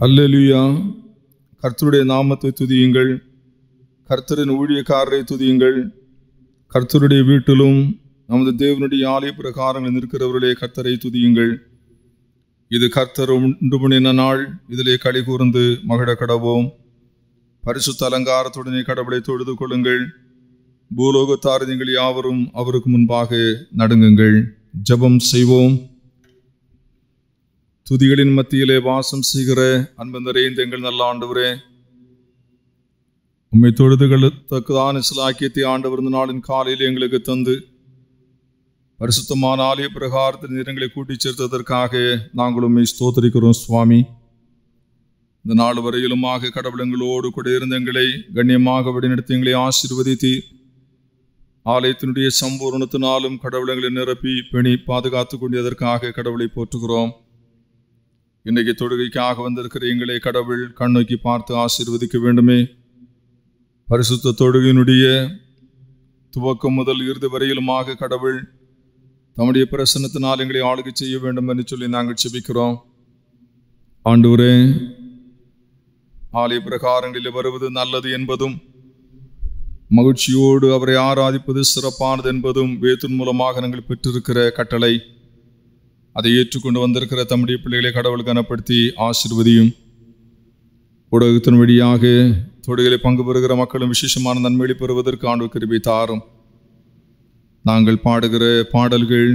அல்லேலூயா. கர்த்தருடைய நாமத்தை துதியுங்கள். கர்த்தரின் ஊழியக்காரரை துதியுங்கள். கர்த்தருடைய வீட்டிலும் நமது தேவனுடைய ஆலய பிரகாரங்களில் இருக்கிறவர்களே கர்த்தரை துதியுங்கள். இது கர்த்தர் உண்டு பண்ணின நாள், இதிலே களி கூர்ந்து மகிழ கடவோம். பரிசுத்த அலங்காரத்துடனே கடவுளை தொழுது கொள்ளுங்கள். பூலோகத்தார் நீங்கள் யாவரும் அவருக்கு முன்பாக நடுங்குங்கள். ஜெபம் செய்வோம். துதிகளின் மத்தியிலே வாசம் செய்கிற அன்பு நிறைந்த எங்கள் நல்ல ஆண்டவரே, உம்மை தொழுதுகளுத்தக்கதான சிலாக்கியத்தை ஆண்டவர் இந்த நாளின் காலையில் எங்களுக்கு தந்து பரிசுத்தமான ஆலய பிரகாரத்தின் நிறங்களை கூட்டிச் சேர்த்ததற்காக நாங்கள் உம்மை ஸ்தோத்திரிக்கிறோம் சுவாமி. இந்த நாள் வரையிலுமாக கடவுளங்களோடு கூட இருந்த எங்களை கண்ணியமாக வழிநடத்தி எங்களை ஆசீர்வதித்து ஆலயத்தினுடைய சம்பூர்ணத்தினாலும் கடவுளங்களை நிரப்பி பெணி பாதுகாத்து கொண்டதற்காக கடவுளை போற்றுகிறோம். இன்றைக்கு தொழுகைக்காக வந்திருக்கிற எங்களை கடவுள் கண்ணோக்கி பார்த்து ஆசீர்வதிக்க வேண்டுமே. பரிசுத்த தொழுகையினுடைய துவக்கம் முதல் இறுதி வரையிலுமாக கடவுள் தம்முடைய பிரசன்னத்தினால் எங்களை ஆளுகை செய்ய வேண்டும் என்று சொல்லி நாங்கள் செபிக்கிறோம். ஆண்டவரே, ஆலய பிரகாரங்களில் வருவது நல்லது என்பதும் மகிழ்ச்சியோடு அவரை ஆராதிப்பது சிறப்பானது என்பதும் வேதத்தின் மூலமாக நாங்கள் பெற்றிருக்கிற கட்டளை. அதை ஏற்றுக்கொண்டு வந்திருக்கிற தம்முடைய பிள்ளைகளை கடவுள் கனப்படுத்தி ஆசீர்வதியும். ஊடகத்தின் வழியாக தொழுகைகளை பங்கு பெறுகிற மக்களும் விசேஷமான நன்மைகளை பெறுவதற்கு ஆண்டவர் கிருபை தாரும். நாங்கள் பாடுகிற பாடல்கள்,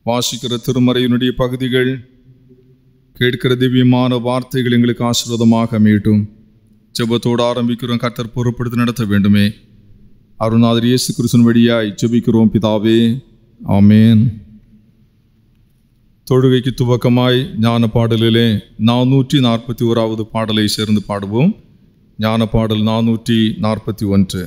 வாசிக்கிற திருமறையினுடைய பகுதிகள், கேட்கிற திவ்யமான வார்த்தைகள் எங்களுக்கு ஆசீர்வாதமாக அமையட்டும். ஜெபத்தோடு ஆரம்பிக்கிறோம். கர்த்தர் பொறுப்படுத்தி நடத்த வேண்டுமே. அருணாதர் இயேசு கிறிஸ்துவின் வழியாய் ஜெபிக்கிறோம் பிதாவே, ஆமேன். தொழுகைக்கு துவக்கமாய் ஞான பாடலிலே 441வது பாடலை சேர்ந்து பாடுவோம். ஞான பாடல் 441.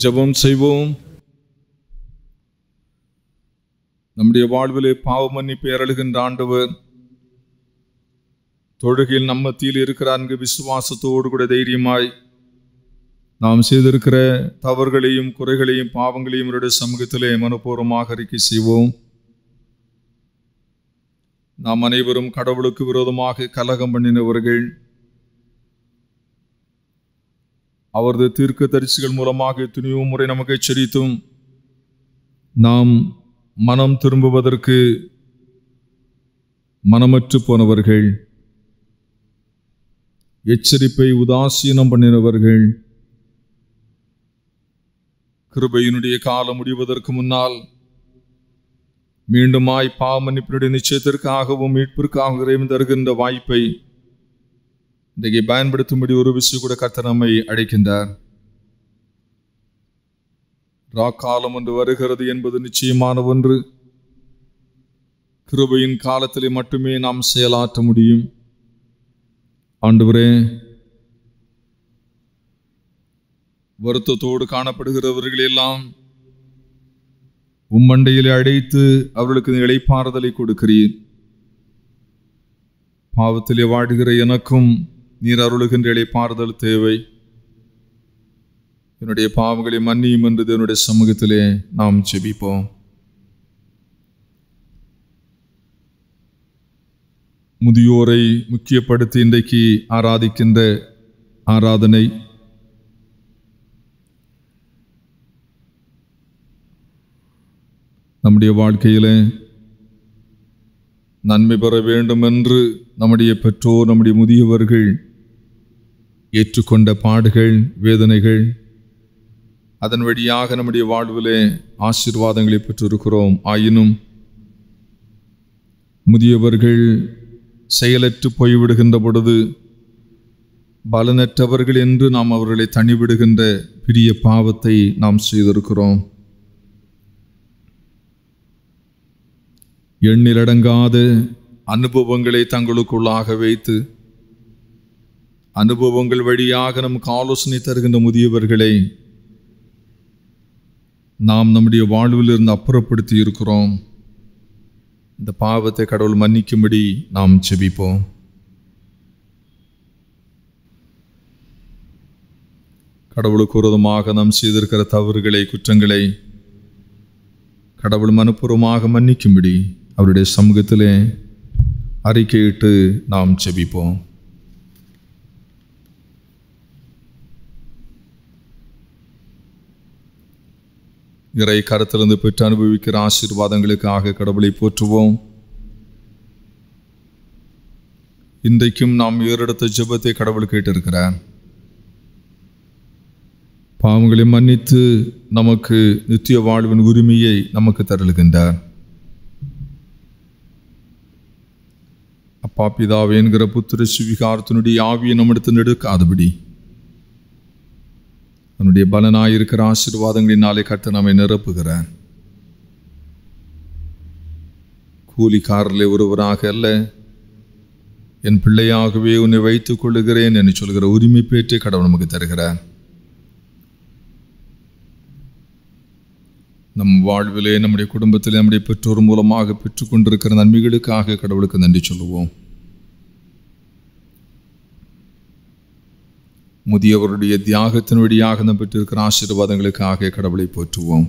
ஜெபம் செய்வோம். நம்முடைய வாழ்விலே பாவ மன்னிப்பை அருளுகின்ற ஆண்டவர் தொழுகையில் நம்ம மத்தியில் இருக்கிறார் என்கிற விசுவாசத்தோடு கூட தைரியமாய் நாம் செய்திருக்கிற தவறுகளையும் குறைகளையும் பாவங்களையும் அவருடைய சமூகத்திலே மனப்பூர்வமாக அறிக்கை செய்வோம். நாம் அனைவரும் கடவுளுக்கு விரோதமாக கலகம் பண்ணினவர்கள். அவரது தீர்க்கதரிசிகள் மூலமாக எத்தனையோ முறை நமக்கு எச்சரித்தும் நாம் மனம் திரும்புவதற்கு மனமற்று போனவர்கள், எச்சரிப்பை உதாசீனம் பண்ணினவர்கள். கிருபையினுடைய காலம் முடிவதற்கு முன்னால் மீண்டுமாய் பாவ மன்னிப்பினுடைய நிச்சயத்திற்காகவும் மீட்பிற்காகவும் இறைவன் தருகின்ற வாய்ப்பை இன்றைக்கு பயன்படுத்தும்படி ஒரு விஷயம் கூட கர்த்தர் நம்மை அழைக்கின்றார். காலம் ஒன்று வருகிறது என்பது நிச்சயமான ஒன்று. கிருபையின் காலத்திலே மட்டுமே நாம் செயலாற்ற முடியும். ஆண்டவரே, வருத்தத்தோடு காணப்படுகிறவர்கள் எல்லாம் உம்மண்டையிலே அழைத்து அவர்களுக்கு இளைப்பாறுதலை கொடுக்கிறீர். பாவத்திலே வாடுகிற எனக்கும் நீர் அருளுகின்ற இளைப்பாறுதல் தேவை. என்னுடைய பாவங்களை மன்னியும் என்று என்னுடைய சமூகத்திலே நாம் ஜெபிப்போம். முதியோரை முக்கியப்படுத்தி இன்றைக்கு ஆராதிக்கின்ற ஆராதனை நம்முடைய வாழ்க்கையில நன்மை பெற வேண்டும் என்று நம்முடைய பெற்றோர், நம்முடைய முதியவர்கள் ஏற்றுக்கொண்ட பாடுகள், வேதனைகள், அதன் வழியாக நம்முடைய வாழ்விலே ஆசீர்வாதங்களை பெற்றிருக்கிறோம். ஆயினும் முதியவர்கள் செயலற்று போய்விடுகின்ற பொழுது பலனற்றவர்கள் என்று நாம் அவர்களை தனிவிடுகின்ற பெரிய பாவத்தை நாம் செய்திருக்கிறோம். எண்ணிலடங்காத அனுபவங்களை தங்களுக்குள்ளாக வைத்து அனுபவங்கள் வழியாக நமக்கு ஆலோசனை தருகின்ற முதியவர்களை நாம் நம்முடைய வாழ்வில் இருந்து அப்புறப்படுத்தி இருக்கிறோம். இந்த பாவத்தை கடவுள் மன்னிக்கும்படி நாம் ஜெபிப்போம். கடவுளுக்கு விரோதமாக நாம் செய்திருக்கிற தவறுகளை, குற்றங்களை கடவுள் மனப்பூர்வமாக மன்னிக்கும்படி அவருடைய சமூகத்திலே அறிக்கையிட்டு நாம் ஜெபிப்போம். இறை கரத்திலிருந்து பெற்று அனுபவிக்கிற ஆசீர்வாதங்களுக்காக கடவுளை போற்றுவோம். இன்றைக்கும் நாம் ஏறெடுத்த ஜெபத்தை கடவுள் கேட்டிருக்கிறார். பாவங்களை மன்னித்து நமக்கு நித்திய வாழ்வின் உரிமையை நமக்கு தருகின்றார். அப்பா பிதாவே என்கிற புத்திர சுவிகாரத்தினுடைய ஆவியை நம்மிடத்தில் எடுக்காதபடி அவனுடைய பலனாயிருக்கிற ஆசீர்வாதங்களினாலே கர்த்தர் நம்மை நிரப்புகிறார். கூலிக்காரர்களே ஒருவராக அல்ல, என் பிள்ளையாகவே உன்னை வைத்துக் கொள்ளுகிறேன் என்று சொல்கிற உரிமை பேற்றை கடவுள் நமக்கு தருகிறார். நம் வாழ்விலே, நம்முடைய குடும்பத்திலே, நம்முடைய பெற்றோர் மூலமாக பெற்றுக்கொண்டிருக்கிற நன்மைகளுக்காக கடவுளுக்கு நன்றி சொல்லுவோம். முதியவருடைய தியாகத்தின் வழியாக நாம் பெற்றிருக்கிற ஆசீர்வாதங்களுக்காக கடவுளை போற்றுவோம்.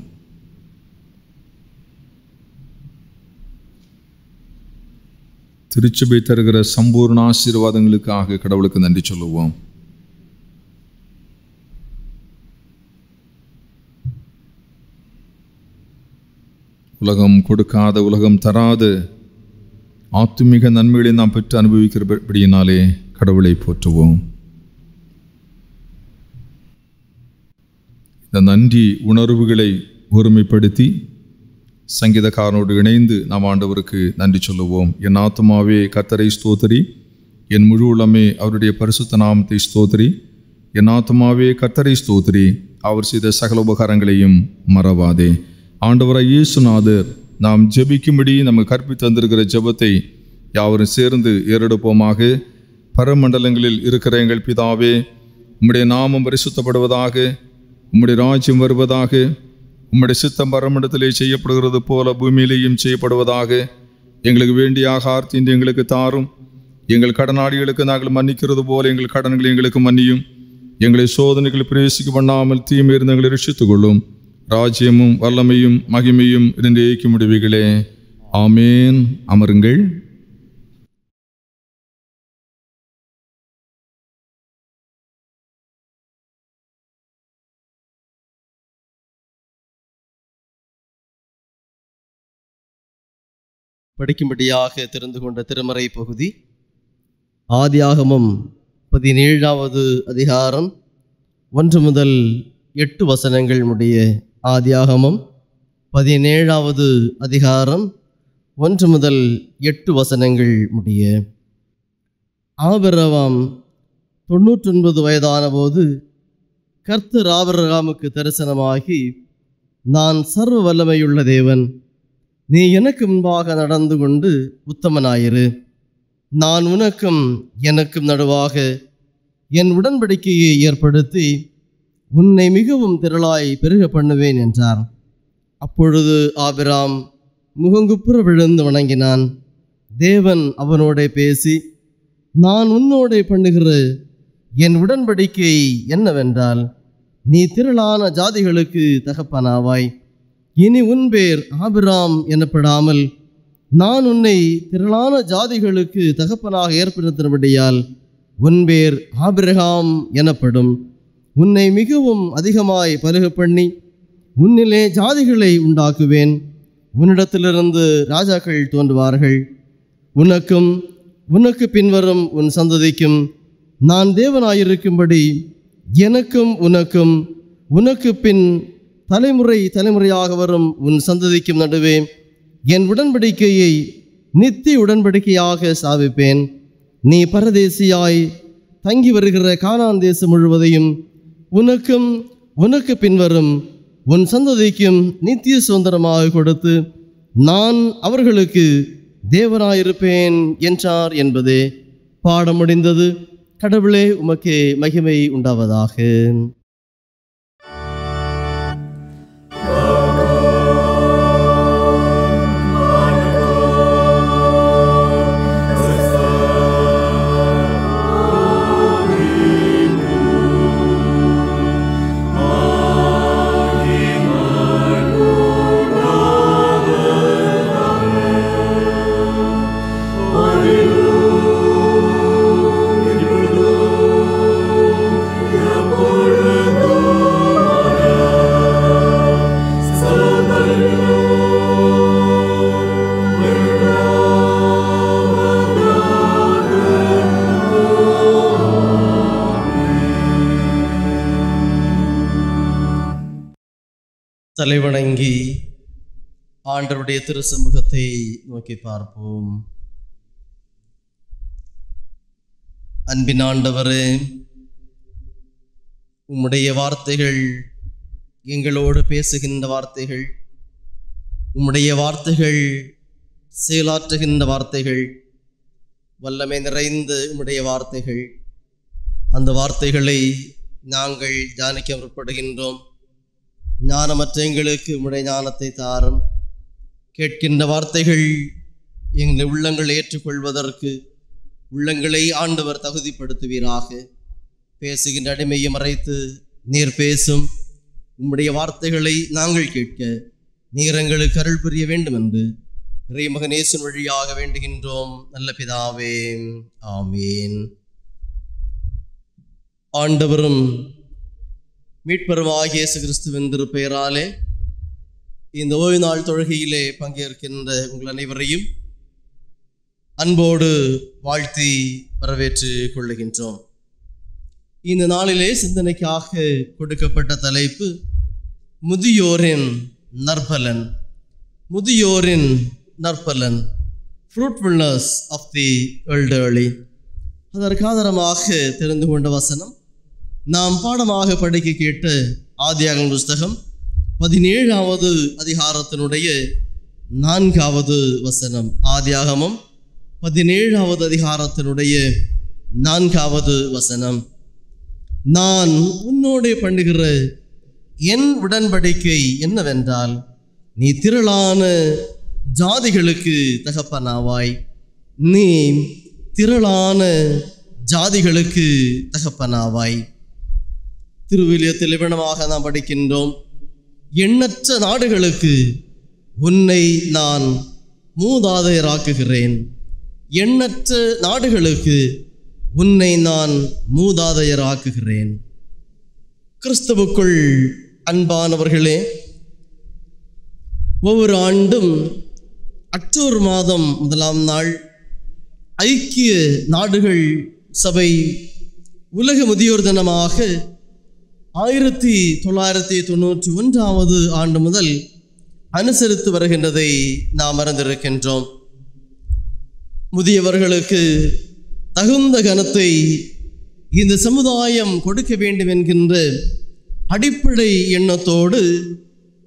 திருச்சபை தருகிற சம்பூர்ண ஆசீர்வாதங்களுக்காக கடவுளுக்கு நன்றி சொல்லுவோம். உலகம் கொடுக்காத, உலகம் தராத ஆத்துமிக நன்மைகளை நாம் பெற்று அனுபவிக்கிறபடியினாலே கடவுளை போற்றுவோம். இந்த நன்றி உணர்வுகளை ஒருமைப்படுத்தி சங்கீதக்காரனோடு இணைந்து நாம் ஆண்டவருக்கு நன்றி சொல்லுவோம். என் ஆத்துமாவே கர்த்தரை ஸ்தோத்திரி, என் முழு உள்ளமே அவருடைய பரிசுத்த நாமத்தை ஸ்தோத்திரி. என் ஆத்துமாவே கர்த்தரை ஸ்தோத்திரி, அவர் செய்த சகல உபகாரங்களையும் மறவாதே. ஆண்டவராய் இயேசுநாதர் நாம் ஜெபிக்கும்படி நமக்கு கற்பித்து தந்திருக்கிற ஜெபத்தை யாவரும் சேர்ந்து ஏறெடுப்போமாக. பரமண்டலங்களில் இருக்கிற எங்கள் பிதாவே, உம்முடைய நாமம் பரிசுத்தப்படுவதாக, உம்முடைய ராஜ்யம் வருவதாக, உம்முடைய சித்தம் பரமண்டத்திலே செய்யப்படுகிறது போல பூமியிலேயும் செய்யப்படுவதாக. எங்களுக்கு வேண்டிய ஆகாரத்தை இன்று எங்களுக்கு தாரும். எங்கள் கடனாளிகளுக்கு நாங்கள் மன்னிக்கிறது போல எங்கள் கடன்களை எங்களுக்கு மன்னியும். எங்களை சோதனைகள் பிரவேசிக்க பண்ணாமல் தீமையிருந்து எங்களை ரட்சித்துக் கொள்ளும். ராஜ்யமும் வல்லமையும் மகிமையும் இரண்டேக்கு முடிவுகளே. ஆமேன். அமருங்கள். படிக்கும்படியாக தெரிந்து கொண்ட திருமறை பகுதி ஆதியாகமம் 17வது அதிகாரம் 1 முதல் 8 வசனங்கள் முடிய. ஆதியாகமம் 17வது அதிகாரம் 1 முதல் 8 வசனங்கள் முடிய. ஆபிரகாம் 99 வயதான போது கர்த்தர் ஆபிரகாமுக்கு தரிசனமாகி, நான் சர்வ வல்லமையுள்ள தேவன், நீ எனக்கு முன்பாக நடந்து கொண்டு உத்தமனாயிரு. நான் உனக்கும் எனக்கும் நடுவாக என் உடன்படிக்கையை ஏற்படுத்தி உன்னை மிகவும் திரளாய் பெருக பண்ணுவேன் என்றார். அப்பொழுது ஆபிராம் முகங்குப்புற விழுந்து வணங்கினான். தேவன் அவனோட பேசி, நான் உன்னோட பண்ணுகிற என் உடன்படிக்கை என்னவென்றால், நீ திரளான ஜாதிகளுக்கு தகப்பனாவாய். இனி உன் பேர் ஆபிராம் எனப்படாமல் நான் உன்னை திரளான ஜாதிகளுக்கு தகப்பனாக ஏற்படுத்தினபடியால் உன் பேர் ஆபிரகாம் எனப்படும். உன்னை மிகவும் அதிகமாய் பலுக பண்ணி உன்னிலே ஜாதிகளை உண்டாக்குவேன். உன்னிடத்திலிருந்து ராஜாக்கள் தோன்றுவார்கள். உனக்கும் உனக்கு பின்வரும் உன் சந்ததிக்கும் நான் தேவனாயிருக்கும்படி எனக்கும் உனக்கும் உனக்கு பின் தலைமுறை தலைமுறையாக வரும் உன் சந்ததிக்கும் நடுவே என் உடன்படிக்கையை நித்திய உடன்படிக்கையாக ஸ்தாபிப்பேன். நீ பரதேசியாய் தங்கி வருகிற கானான் தேசம் முழுவதையும் உனக்கும் உனக்கு பின்வரும் உன் சந்ததிக்கும் நித்திய சுதந்திரமாக கொடுத்து நான் அவர்களுக்கு தேவனாயிருப்பேன் என்றார் என்பதே. பாடம் முடிந்தது. கடவுளே, உமக்கே மகிமை உண்டாவதாக. தலைவணங்கி ஆண்டவருடைய திருசமூகத்தை நோக்கி பார்ப்போம். அன்பின் ஆண்டவரே, உம்முடைய வார்த்தைகள் எங்களோடு பேசுகின்ற வார்த்தைகள், உம்முடைய வார்த்தைகள் செயலாற்றுகின்ற வார்த்தைகள், வல்லமை நிறைந்த உம்முடைய வார்த்தைகள். அந்த வார்த்தைகளை நாங்கள் தியானிக்க முற்படுகின்றோம். ஞானமற்ற எங்களுக்கு உம்முடைய ஞானத்தை தாரும். கேட்கின்ற வார்த்தைகள் எங்கள் உள்ளங்களை ஏற்றுக்கொள்வதற்கு உள்ளங்களை ஆண்டவர் தகுதிப்படுத்துவீராக. பேசுகின்ற அடிமையை மறைத்து நீர் பேசும் உம்முடைய வார்த்தைகளை நாங்கள் கேட்க நீர் எங்களுக்கு அருள் புரிய வேண்டும் என்று இறைமகன் இயேசு வழியாக வேண்டுகின்றோம். நல்ல பிதாவே, ஆமீன். ஆண்டவரும் மீட்பருமாகிய இயேசு கிறிஸ்துவின் திருப்பெயராலே இந்த ஓய்வு நாள் தொழுகையிலே பங்கேற்கின்ற உங்கள் அனைவரையும் அன்போடு வாழ்த்தி வரவேற்று கொள்ளுகின்றோம். இந்த நாளிலே சிந்தனைக்காக கொடுக்கப்பட்ட தலைப்பு முதியோரின் நற்பலன். முதியோரின் நற்பலன், ஃப்ரூட்ஃபுல்னஸ் ஆஃப் தி எல்டர்லி. அதற்கு ஆதாரமாக தெரிந்து கொண்ட வசனம் நாம் பாடமாக படிக்க கேட்ட ஆதியாகமம் புஸ்தகம் 17வது அதிகாரத்தினுடைய 4வது வசனம். ஆதியாகமம் 17வது அதிகாரத்தினுடைய 4வது வசனம். நான் உன்னோடே பண்ணுகிற என் உடன்படிக்கை என்னவென்றால், நீ திரளான ஜாதிகளுக்கு தகப்பனாவாய். நீ திரளான ஜாதிகளுக்கு தகப்பனாவாய். திருவிலியத்தில் இவ்விதமாக நாம் படிக்கின்றோம், எண்ணற்ற நாடுகளுக்கு உன்னை நான் மூதாதையராக்குகிறேன். எண்ணற்ற நாடுகளுக்கு உன்னை நான் மூதாதையராக்குகிறேன். கிறிஸ்துவுக்குள் அன்பானவர்களே, ஒவ்வொரு ஆண்டும் அக்டோபர் மாதம் 1ஆம் நாள் ஐக்கிய நாடுகள் சபை உலக முதியோர் தினமாக 1991 ஆண்டு முதல் அனுசரித்து வருகின்றதை நாம் அறிந்திருக்கின்றோம். முதியவர்களுக்கு தகுந்த கனத்தை இந்த சமுதாயம் கொடுக்க வேண்டும் என்கின்ற அடிப்படை எண்ணத்தோடு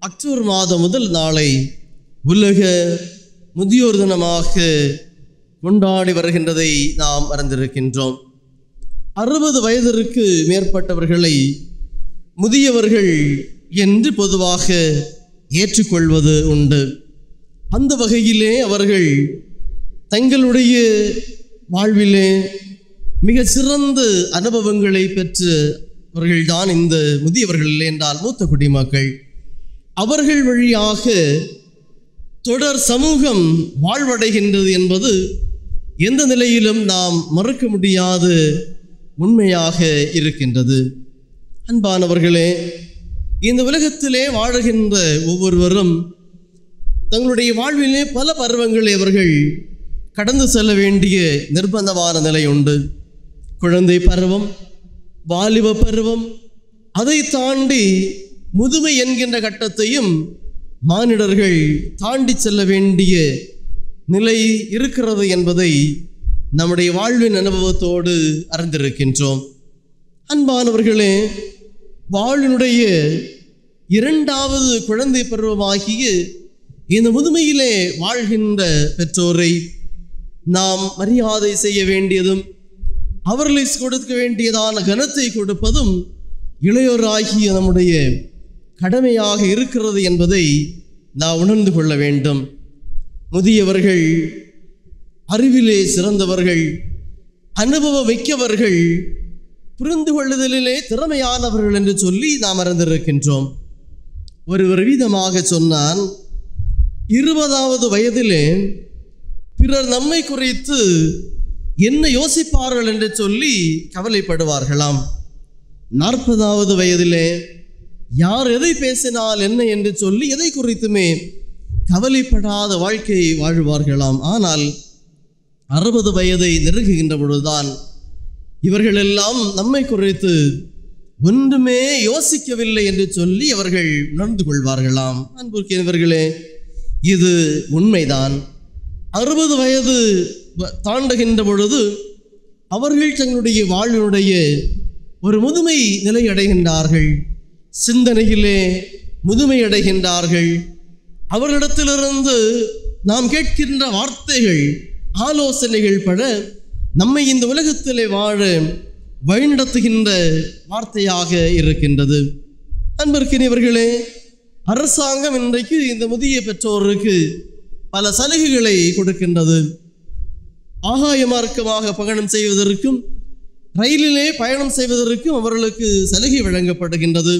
அக்டோபர் மாதம் முதல் நாளை உலக முதியோர் தினமாக கொண்டாடி வருகின்றதை நாம் அறிந்திருக்கின்றோம். 60 வயதிற்கு மேற்பட்டவர்களை முதியவர்கள் என்று பொதுவாக ஏற்றுக்கொள்வது உண்டு. அந்த வகையிலே அவர்கள் தங்களுடைய வாழ்விலே மிக சிறந்த அனுபவங்களை பெற்றவர்கள்தான் இந்த முதியவர்கள் என்றால் மூத்த குடிமக்கள். அவர்கள் வழியாக தொடர் சமூகம் வாழ்வடைகின்றது என்பது எந்த நிலையிலும் நாம் மறுக்க முடியாத உண்மையாக இருக்கின்றது. அன்பானவர்களே, இந்த உலகத்திலே வாழுகின்ற ஒவ்வொருவரும் தங்களுடைய வாழ்விலே பல பருவங்களை அவர்கள் கடந்து செல்ல வேண்டிய நிர்பந்தமான நிலை உண்டு. குழந்தை பருவம், வாலிப பருவம், அதை தாண்டி முதுமை என்கின்ற கட்டத்தையும் மானிடர்கள் தாண்டி செல்ல வேண்டிய நிலை இருக்கிறது என்பதை நம்முடைய வாழ்வின் அனுபவத்தோடு அறிந்திருக்கின்றோம். அன்பானவர்களே, வாழ்வினுடைய 2வது குழந்தை பருவமாகிய இந்த முதுமையிலே வாழ்கின்ற பெற்றோரை நாம் மரியாதை செய்ய வேண்டியதும் அவர்களை கொடுக்க வேண்டியதான கனத்தை கொடுப்பதும் இளையோராகிய நம்முடைய கடமையாக இருக்கிறது என்பதை நாம் உணர்ந்து கொள்ள வேண்டும். முதியவர்கள் அறிவிலே சிறந்தவர்கள், அனுபவம் மிக்கவர்கள், புரிந்து கொள்ளுதலிலே திறமையானவர்கள் என்று சொல்லி நாம் அறிந்திருக்கின்றோம். ஒரு விதமாக சொன்னால், 20வது வயதிலே பிறர் நம்மை குறித்து என்ன யோசிப்பார்கள் என்று சொல்லி கவலைப்படுவார்களாம். 40வது வயதிலே யார் எதை பேசினால் என்ன என்று சொல்லி எதை குறித்துமே கவலைப்படாத வாழ்க்கையை வாழ்வார்களாம். ஆனால் 60 வயதை நெருங்குகின்ற பொழுதுதான் இவர்களெல்லாம் நம்மை குறித்து ஒன்றுமே யோசிக்கவில்லை என்று சொல்லி அவர்கள் உணர்ந்து கொள்வார்களாம். அன்புக்குரியவர்களே, இது உண்மைதான். 60 வயது தாண்டுகின்ற பொழுது அவர்கள் தங்களுடைய வாழ்வினுடைய ஒரு முதுமை நிலை அடைகின்றார்கள். சிந்தனையிலே முதுமை அடைகின்றார்கள். அவர்களிடத்திலிருந்து நாம் கேட்கின்ற வார்த்தைகள், ஆலோசனைகள் பட நம்மை இந்த உலகத்திலே வாழ வழிநடத்துகின்ற வார்த்தையாக இருக்கின்றது. அன்பிற்கினியவர்களே, அரசாங்கம் இன்றைக்கு இந்த முதிய பெற்றோருக்கு பல சலுகைகளை கொடுக்கின்றது. ஆகாய மார்க்கமாக பயணம் செய்வதற்கும் ரயிலிலே பயணம் செய்வதற்கும் அவர்களுக்கு சலுகை வழங்கப்படுகின்றது.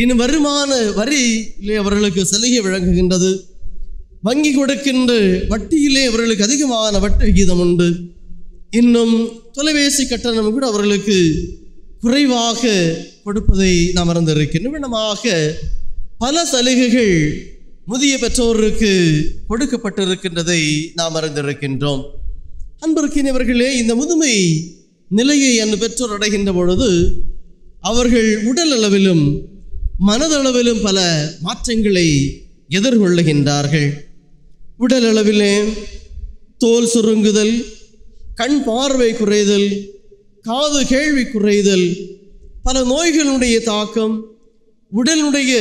இன்னும் வருமான வரியிலே அவர்களுக்கு சலுகை வழங்குகின்றது. வங்கி கொடுக்கின்ற வட்டியிலே அவர்களுக்கு அதிகமான வட்டி விகிதம் உண்டு. இன்னும் தொலைபேசி கட்டணம் கூட அவர்களுக்கு குறைவாக கொடுப்பதை நாம் அறிந்திருக்கின்றோம். விதமாக பல சலுகைகள் முதிய பெற்றோருக்கு கொடுக்கப்பட்டிருக்கின்றதை நாம் அறிந்திருக்கின்றோம். அன்பிற்கினியவர்களே, இந்த முதுமை நிலையை அந்த பெற்றோர் அடைகின்ற பொழுது அவர்கள் உடல் அளவிலும் மனதளவிலும் பல மாற்றங்களை எதிர்கொள்ளுகின்றார்கள். உடல் அளவிலே தோல் சுருங்குதல், கண் பார்வை குறைதல், காது கேள்வி குறைதல், பல நோய்களுடைய தாக்கம், உடலுடைய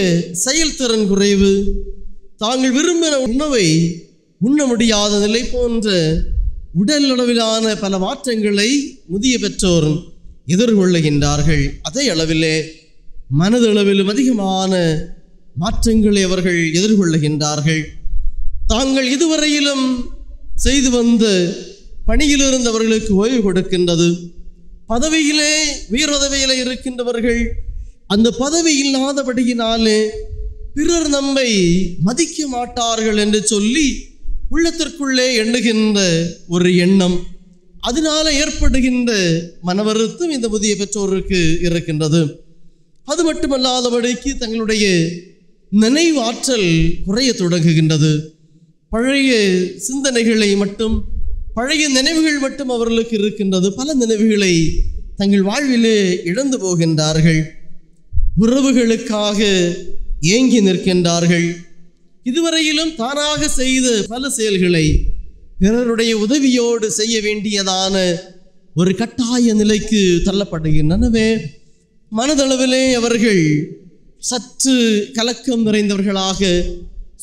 செயல்திறன் குறைவு, தாங்கள் விரும்பின உணவை உண்ண முடியாத நிலை போன்ற உடல் அளவிலான பல மாற்றங்களை முதிய பெற்றோர் எதிர்கொள்ளுகின்றார்கள். அதே அளவிலே மனதளவிலும் அதிகமான மாற்றங்களை அவர்கள் எதிர்கொள்ளுகின்றார்கள். தாங்கள் இதுவரையிலும் செய்து வந்த பணியிலிருந்து அவர்களுக்கு ஓய்வு கொடுக்கின்றது. பதவியிலே உயர் பதவியிலே இருக்கின்றவர்கள் அந்த பதவி இல்லாதபடியினாலே பிறர் நம்மை மதிக்க மாட்டார்கள் என்று சொல்லி உள்ளத்திற்குள்ளே எண்ணுகின்ற ஒரு எண்ணம், அதனால ஏற்படுகின்ற மனவருத்தம் இந்த புதிய பெற்றோருக்கு இருக்கின்றது. அது மட்டுமல்லாதபடிக்கு தங்களுடைய நினைவு ஆற்றல் குறைய தொடங்குகின்றது. பழைய சிந்தனைகளை மட்டும், பழைய நினைவுகள் மட்டும் அவர்களுக்கு இருக்கின்றது. பல நினைவுகளை தங்கள் வாழ்விலே இழந்து போகின்றார்கள். உறவுகளுக்காக ஏங்கி நிற்கின்றார்கள். இதுவரையிலும் தானாக செய்த பல செயல்களை பிறருடைய உதவியோடு செய்ய வேண்டியதான ஒரு கட்டாய நிலைக்கு தள்ளப்படுகின்றனவே மனதளவிலே அவர்கள் சற்று கலக்கம் நிறைந்தவர்களாக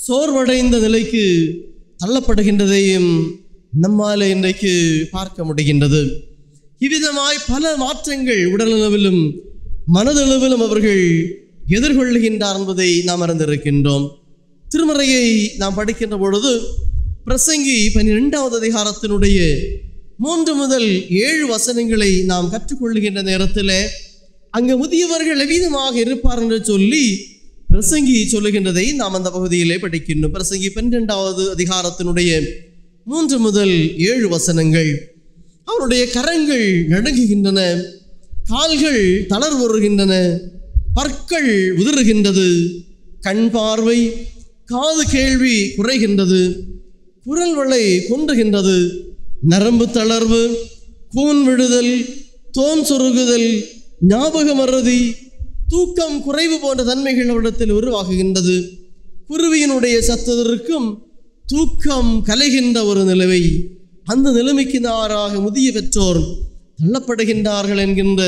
சோர்வடைந்த நிலைக்கு தள்ளப்படுகின்றதையும் நம்மால் இன்றைக்கு பார்க்க முடிகின்றது. இவ்விதமாய் பல மாற்றங்கள் உடலளவிலும் மனதளவிலும் அவர்கள் எதிர்கொள்ளுகின்றார் என்பதை நாம் அறிந்திருக்கின்றோம். திருமறையை நாம் படிக்கின்ற பொழுது பிரசங்கி 12வது அதிகாரத்தினுடைய 3 முதல் 7 வசனங்களை நாம் கற்றுக்கொள்ளுகின்ற நேரத்தில் அங்கு முதியவர்கள் எவ்விதமாக இருப்பார் என்று சொல்லி பிரசங்கி சொல்லுகின்றதை நாம் அந்த பகுதியிலே படிக்கின்றோம். பிரசங்கி 12வது அதிகாரத்தினுடைய 3 முதல் 7 வசனங்கள். அவருடைய கரங்கள் நடுங்குகின்றன, கால்கள் தளர்வுறுகின்றன, பற்கள் உதிருகின்றது, கண் பார்வை காது கேள்வி குறைகின்றது, குரல் வளை குன்றுகின்றது, நரம்பு தளர்வு, கூன் விடுதல், தோன் சொருகுதல், ஞாபக மறதி, தூக்கம் குறைவு போன்ற தன்மைகள் அவரிடத்தில் உருவாகுகின்றது. குருவியினுடைய சத்தத்திற்கும் தூக்கம் கலைகின்ற ஒரு நிலைமை, அந்த நிலைமைக்கு நாராக முதிய பெற்றோர் தள்ளப்படுகின்றார்கள் என்கின்ற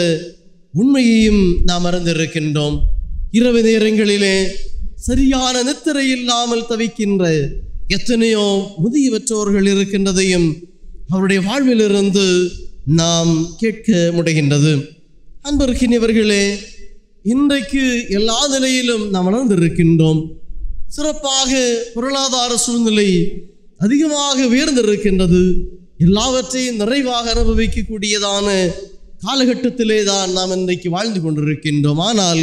உண்மையையும் நாம் அறிந்திருக்கின்றோம். இரவு நேரங்களிலே சரியான நித்திரை இல்லாமல் தவிக்கின்ற எத்தனையோ முதிய பெற்றோர்கள் இருக்கின்றதையும் அவருடைய வாழ்விலிருந்து நாம் கேட்க முடிகின்றது. அன்பருக்கினவர்களே, இன்றைக்கு எல்லா நிலையிலும் நாம் வளர்ந்திருக்கின்றோம். சிறப்பாக பொருளாதார சூழ்நிலை அதிகமாக உயர்ந்திருக்கின்றது. எல்லாவற்றையும் நிறைவாக அனுபவிக்கக்கூடியதான காலகட்டத்திலே தான் நாம் இன்றைக்கு வாழ்ந்து கொண்டிருக்கின்றோம். ஆனால்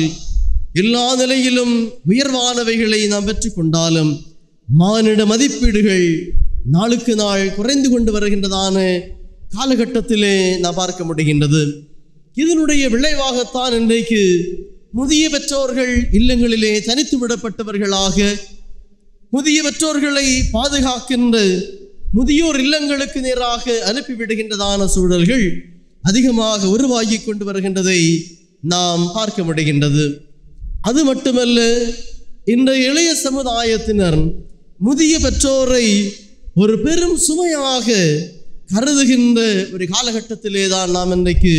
எல்லா நிலையிலும் உயர்வானவைகளை நாம் பெற்றுக்கொண்டாலும் மானிட மதிப்பீடுகள் நாளுக்கு நாள் குறைந்து கொண்டு வருகின்றதான காலகட்டத்திலே நாம் பார்க்க முடிகின்றது. இதனுடைய விளைவாகத்தான் இன்றைக்கு முதிய பெற்றோர்கள் இல்லங்களிலே தனித்து விடப்பட்டவர்களாக, முதிய பெற்றோர்களை பாதுகாக்கின்ற முதியோர் இல்லங்களுக்கு நேராக அனுப்பிவிடுகின்றதான சூழல்கள் அதிகமாக உருவாகி கொண்டு வருகின்றதை நாம் பார்க்க முடிகின்றது. அது மட்டுமல்ல, இன்றைய இளைய சமுதாயத்தினர் முதிய பெற்றோரை ஒரு பெரும் சுமையாக கருதுகின்ற ஒரு காலகட்டத்திலே தான் நாம் இன்றைக்கு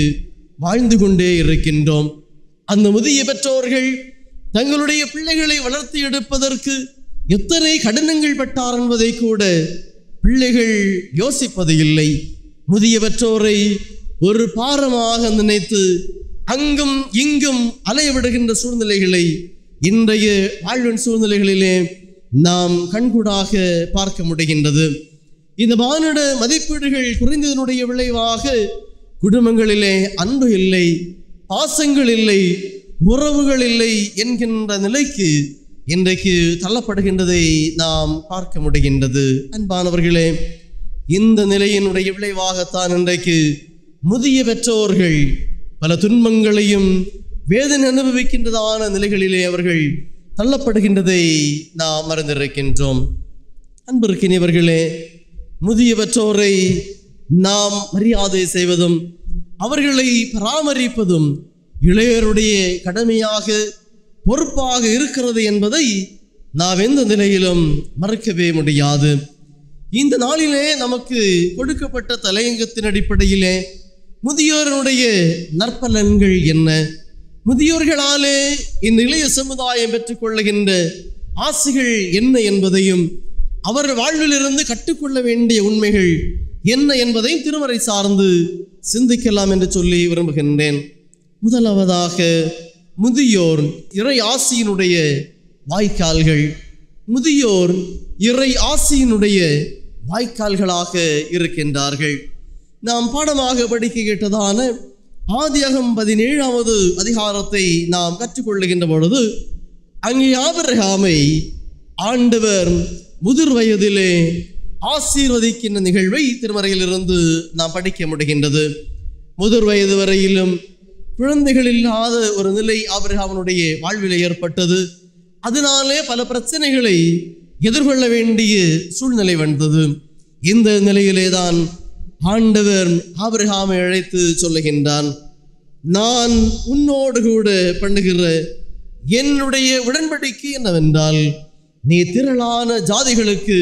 வாழ்ந்து கொண்டே இருக்கின்றோம். அந்த முதிய பெற்றோர்கள் தங்களுடைய பிள்ளைகளை வளர்த்தி எடுப்பதற்கு எத்தனை கடினங்கள் பட்டார் என்பதை கூட பிள்ளைகள் யோசிப்பது இல்லை. முதிய பெற்றோரை ஒரு பாரமாக நினைத்து அங்கும் இங்கும் அலையவிடுகின்ற சூழ்நிலைகளை இன்றைய வாழ்வின் சூழ்நிலைகளிலே நாம் கண்கூடாக பார்க்க முடிகின்றது. இந்த மானிட மதிப்பீடுகள் குறைந்ததனுடைய விளைவாக குடும்பங்களிலே அன்பு இல்லை, பாசங்கள் இல்லை, உறவுகள் இல்லை என்கின்ற நிலைக்கு இன்றைக்கு தள்ளப்படுகின்றதை நாம் பார்க்க முடிகின்றது. அன்பானவர்களே, இந்த நிலையினுடைய விளைவாகத்தான் இன்றைக்கு முதிய பெற்றோர்கள் பல துன்பங்களையும் வேதனை அனுபவிக்கின்றதான நிலைகளிலே அவர்கள் தள்ளப்படுகின்றதை நாம் அறிந்திருக்கின்றோம். அன்பிற்கினியவர்களே, முதிய பெற்றோரை நாம் மரியாதை செய்வதும் அவர்களை பராமரிப்பதும் இளையருடைய கடமையாக பொறுப்பாக இருக்கிறது என்பதை நாம் எந்த நிலையிலும் மறக்கவே முடியாது. இந்த நாளிலே நமக்கு கொடுக்கப்பட்ட தலையங்கத்தின் அடிப்படையிலே முதியோருடைய நற்பலன்கள் என்ன, முதியோர்களாலே இந்த இளைய சமுதாயம் பெற்றுக்கொள்ளுகின்ற ஆசைகள் என்ன என்பதையும் அவர் வாழ்விலிருந்து கற்றுக்கொள்ள வேண்டிய உண்மைகள் என்ன என்பதையும் திருமறை சார்ந்து சிந்திக்கலாம் என்று சொல்லி விரும்புகின்றேன். முதலாவதாக முதியோர் இறை ஆசியினுடைய வாய்க்கால்கள். முதியோர் இறை ஆசியினுடைய வாய்க்கால்களாக இருக்கின்றார்கள். நாம் பாடமாக படிக்க கேட்டதான ஆதியாகமம் 17வது அதிகாரத்தை நாம் கற்றுக்கொள்ளுகின்ற பொழுது அங்கே ஆபிரகாமை ஆண்டவர் முதிர் வயதிலே ஆசீர்வதிக்கின்ற நிகழ்வை திருமறையிலிருந்து நாம் படிக்க முடிகின்றது. முதிர் வயது வரையிலும் குழந்தைகள் இல்லாத ஒரு நிலை ஆபிரகாமனுடைய வாழ்வில் ஏற்பட்டது. அதனாலே பல பிரச்சனைகளை எதிர்கொள்ள வேண்டிய சூழ்நிலை வந்தது. இந்த நிலையிலே தான் ஆண்டவர் ஆபிரகாமை அழைத்து சொல்லுகின்றான், நான் உன்னோடு கூட பண்ணுகிற என்னுடைய உடன்படிக்கை என்னவென்றால் நீ திரளான ஜாதிகளுக்கு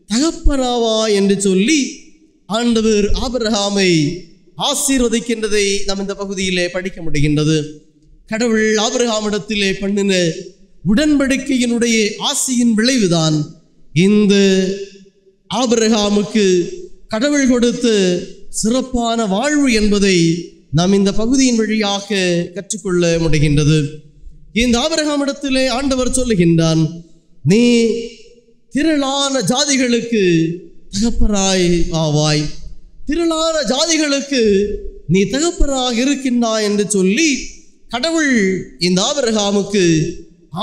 தகப்பனாவா என்று சொல்லி ஆண்டவர் ஆபிரகாமை ஆசீர்வதிக்கின்றதை நாம் இந்த பகுதியிலே படிக்க முடிகின்றது. கடவுள் ஆபிரகாமிடத்திலே பண்ணின உடன்படிக்கையினுடைய ஆசியின் விளைவுதான் இந்த ஆபிரகாமுக்கு கடவுள் கொடுத்த சிறப்பான வாழ்வு என்பதை நாம் இந்த பகுதியின் வழியாக கற்றுக்கொள்ள முடிகின்றது. இந்த ஆபிரகாமிடத்திலே ஆண்டவர் சொல்லுகின்றான், நீ திரளான ஜாதிகளுக்கு தகப்பனாய் ஆவாய், திரளான ஜாதிகளுக்கு நீ தகப்பனாக இருக்கின்றாய் என்று சொல்லி கடவுள் இந்த ஆபிரகாமுக்கு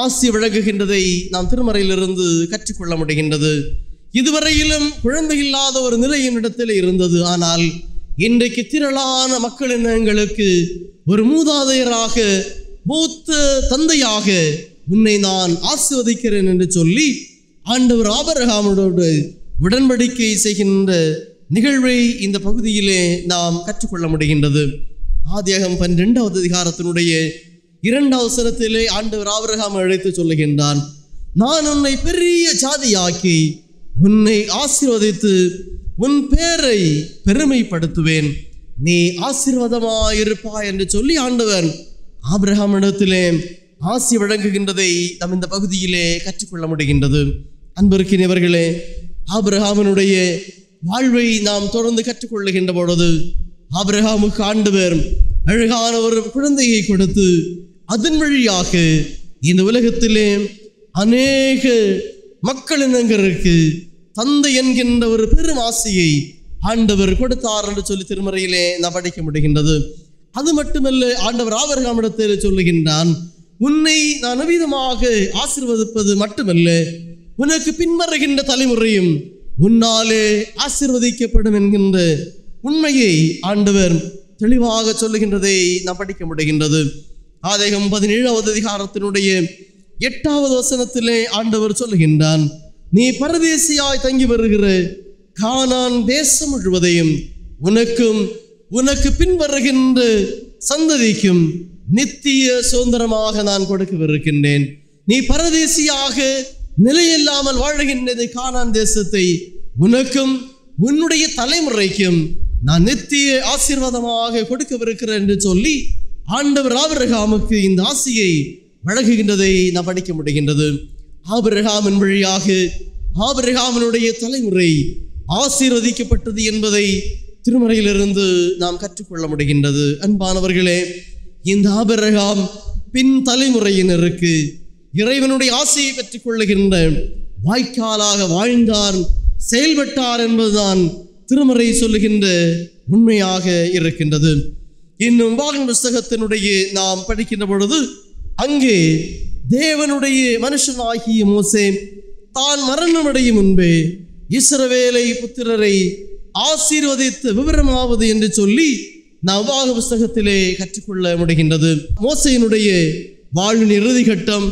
ஆசி வழங்குகின்றதை நாம் திருமறையிலிருந்து கற்றுக்கொள்ள முடிகின்றது. இதுவரையிலும் குழந்தை இல்லாத ஒரு நிலை என்னிடத்தில் இருந்தது. ஆனால் இன்றைக்கு திரளான மக்களினங்களுக்கு ஒரு மூதாதையராக, மூத்த தந்தையாக உன்னை நான் ஆசீர்வதிக்கிறேன் என்று சொல்லி ஆண்டவர் ஆபிரகாமோடு உடன்படிக்கை செய்கின்ற நிகழ்வை இந்த பகுதியிலே நாம் கற்றுக்கொள்ள முடிகின்றது. ஆதியாகமம் 12வது அதிகாரத்தினுடைய 2வது வசனத்திலே ஆண்டவர் ஆபிரகாமை அழைத்து சொல்லுகின்றான், நான் உன்னை பெரிய ஜாதியாக்கி உன்னை ஆசீர்வதித்து உன் பேரை பெருமைப்படுத்துவேன், நீ ஆசீர்வாதமாயிருப்பாய் என்று சொல்லி ஆண்டவர் ஆபிரகாமிடத்திலே ஆசி வழங்குகின்றதை நாம் இந்த பகுதியிலே கற்றுக்கொள்ள முடிகின்றது. அன்பிற்கினியவர்களே, ஆபிரகாமினுடைய வாழ்வை நாம் தொடர்ந்து கற்றுக்கொள்ளுகின்ற பொழுது ஆபிரகாமுக்கு ஆண்டவர் அழகான ஒரு குழந்தையை கொடுத்து அதன் வழியாக இந்த உலகத்திலே அநேக மக்களினங்களுக்கு தந்தை என்கின்ற ஒரு பெரும் ஆசையை ஆண்டவர் கொடுத்தார் என்று சொல்லி திருமறையிலே நாம் படிக்க முடிகின்றது. அது மட்டுமல்ல, ஆண்டவர் ஆபிரகாமிடத்தில் சொல்லுகின்றான், உன்னை நான் அவிதமாக ஆசீர்வதிப்பது மட்டுமல்ல, உனக்கு பின்வருகின்ற தலைமுறையும் உன்னாலே ஆசீர்வதிக்கப்படும் என்கின்ற உண்மையை ஆண்டவர் தெளிவாக சொல்லுகின்றதை நாம் படிக்க முடிகின்றது. ஆதியாகமம் 17வது அதிகாரத்தினுடைய 8வது வசனத்திலே ஆண்டவர் சொல்லுகின்றான், நீ பரதேசியாய் தங்கி வருகிற கானான் தேசம் முழுவதையும் உனக்கும் உனக்கு பின்வருகின்ற சந்ததிக்கும் நித்திய சுதந்திரமாக நான் கொடுக்கவிருக்கின்றேன். நீ பரதேசியாக நிலையில்லாமல் வாழுகின்றது கானான் தேசத்தை உனக்கும் உன்னுடைய தலைமுறைக்கும் நான் நித்திய ஆசீர்வாதமாக கொடுக்கவிருக்கிறேன் என்று சொல்லி ஆண்டவர் ஆபிரகாமுக்கு இந்த ஆசியை வழங்குகின்றதை நாம் படிக்க முடிகின்றது. ஆபிரகாமின் வழியாக ஆபிரகாமினுடைய தலைமுறை ஆசீர்வதிக்கப்பட்டது என்பதை திருமறையிலிருந்து நாம் கற்றுக்கொள்ள முடிகின்றது. அன்பானவர்களே, இந்த ஆபிரகாம் பின் தலைமுறையினருக்கு இறைவனுடைய ஆசையை பெற்றுக் கொள்ளுகின்ற வாய்க்காலாக வாழ்ந்தார், செயல்பட்டார் என்பதுதான் திருமறை சொல்லுகின்ற உண்மையாக இருக்கின்றது. இன்னும் வாகன புஸ்தகத்தினுடைய நாம் படிக்கின்ற பொழுது அங்கே தேவனுடைய மனுஷனாகிய மோசே தான் மரணமடையும் முன்பே இஸ்ரவேலை புத்திரரை ஆசீர்வதித்த விவரமாவது என்று சொல்லி நாம் வாகன புஸ்தகத்திலே கற்றுக்கொள்ள முடிகின்றது. மோசையினுடைய வாழ்வின் இறுதி கட்டம்.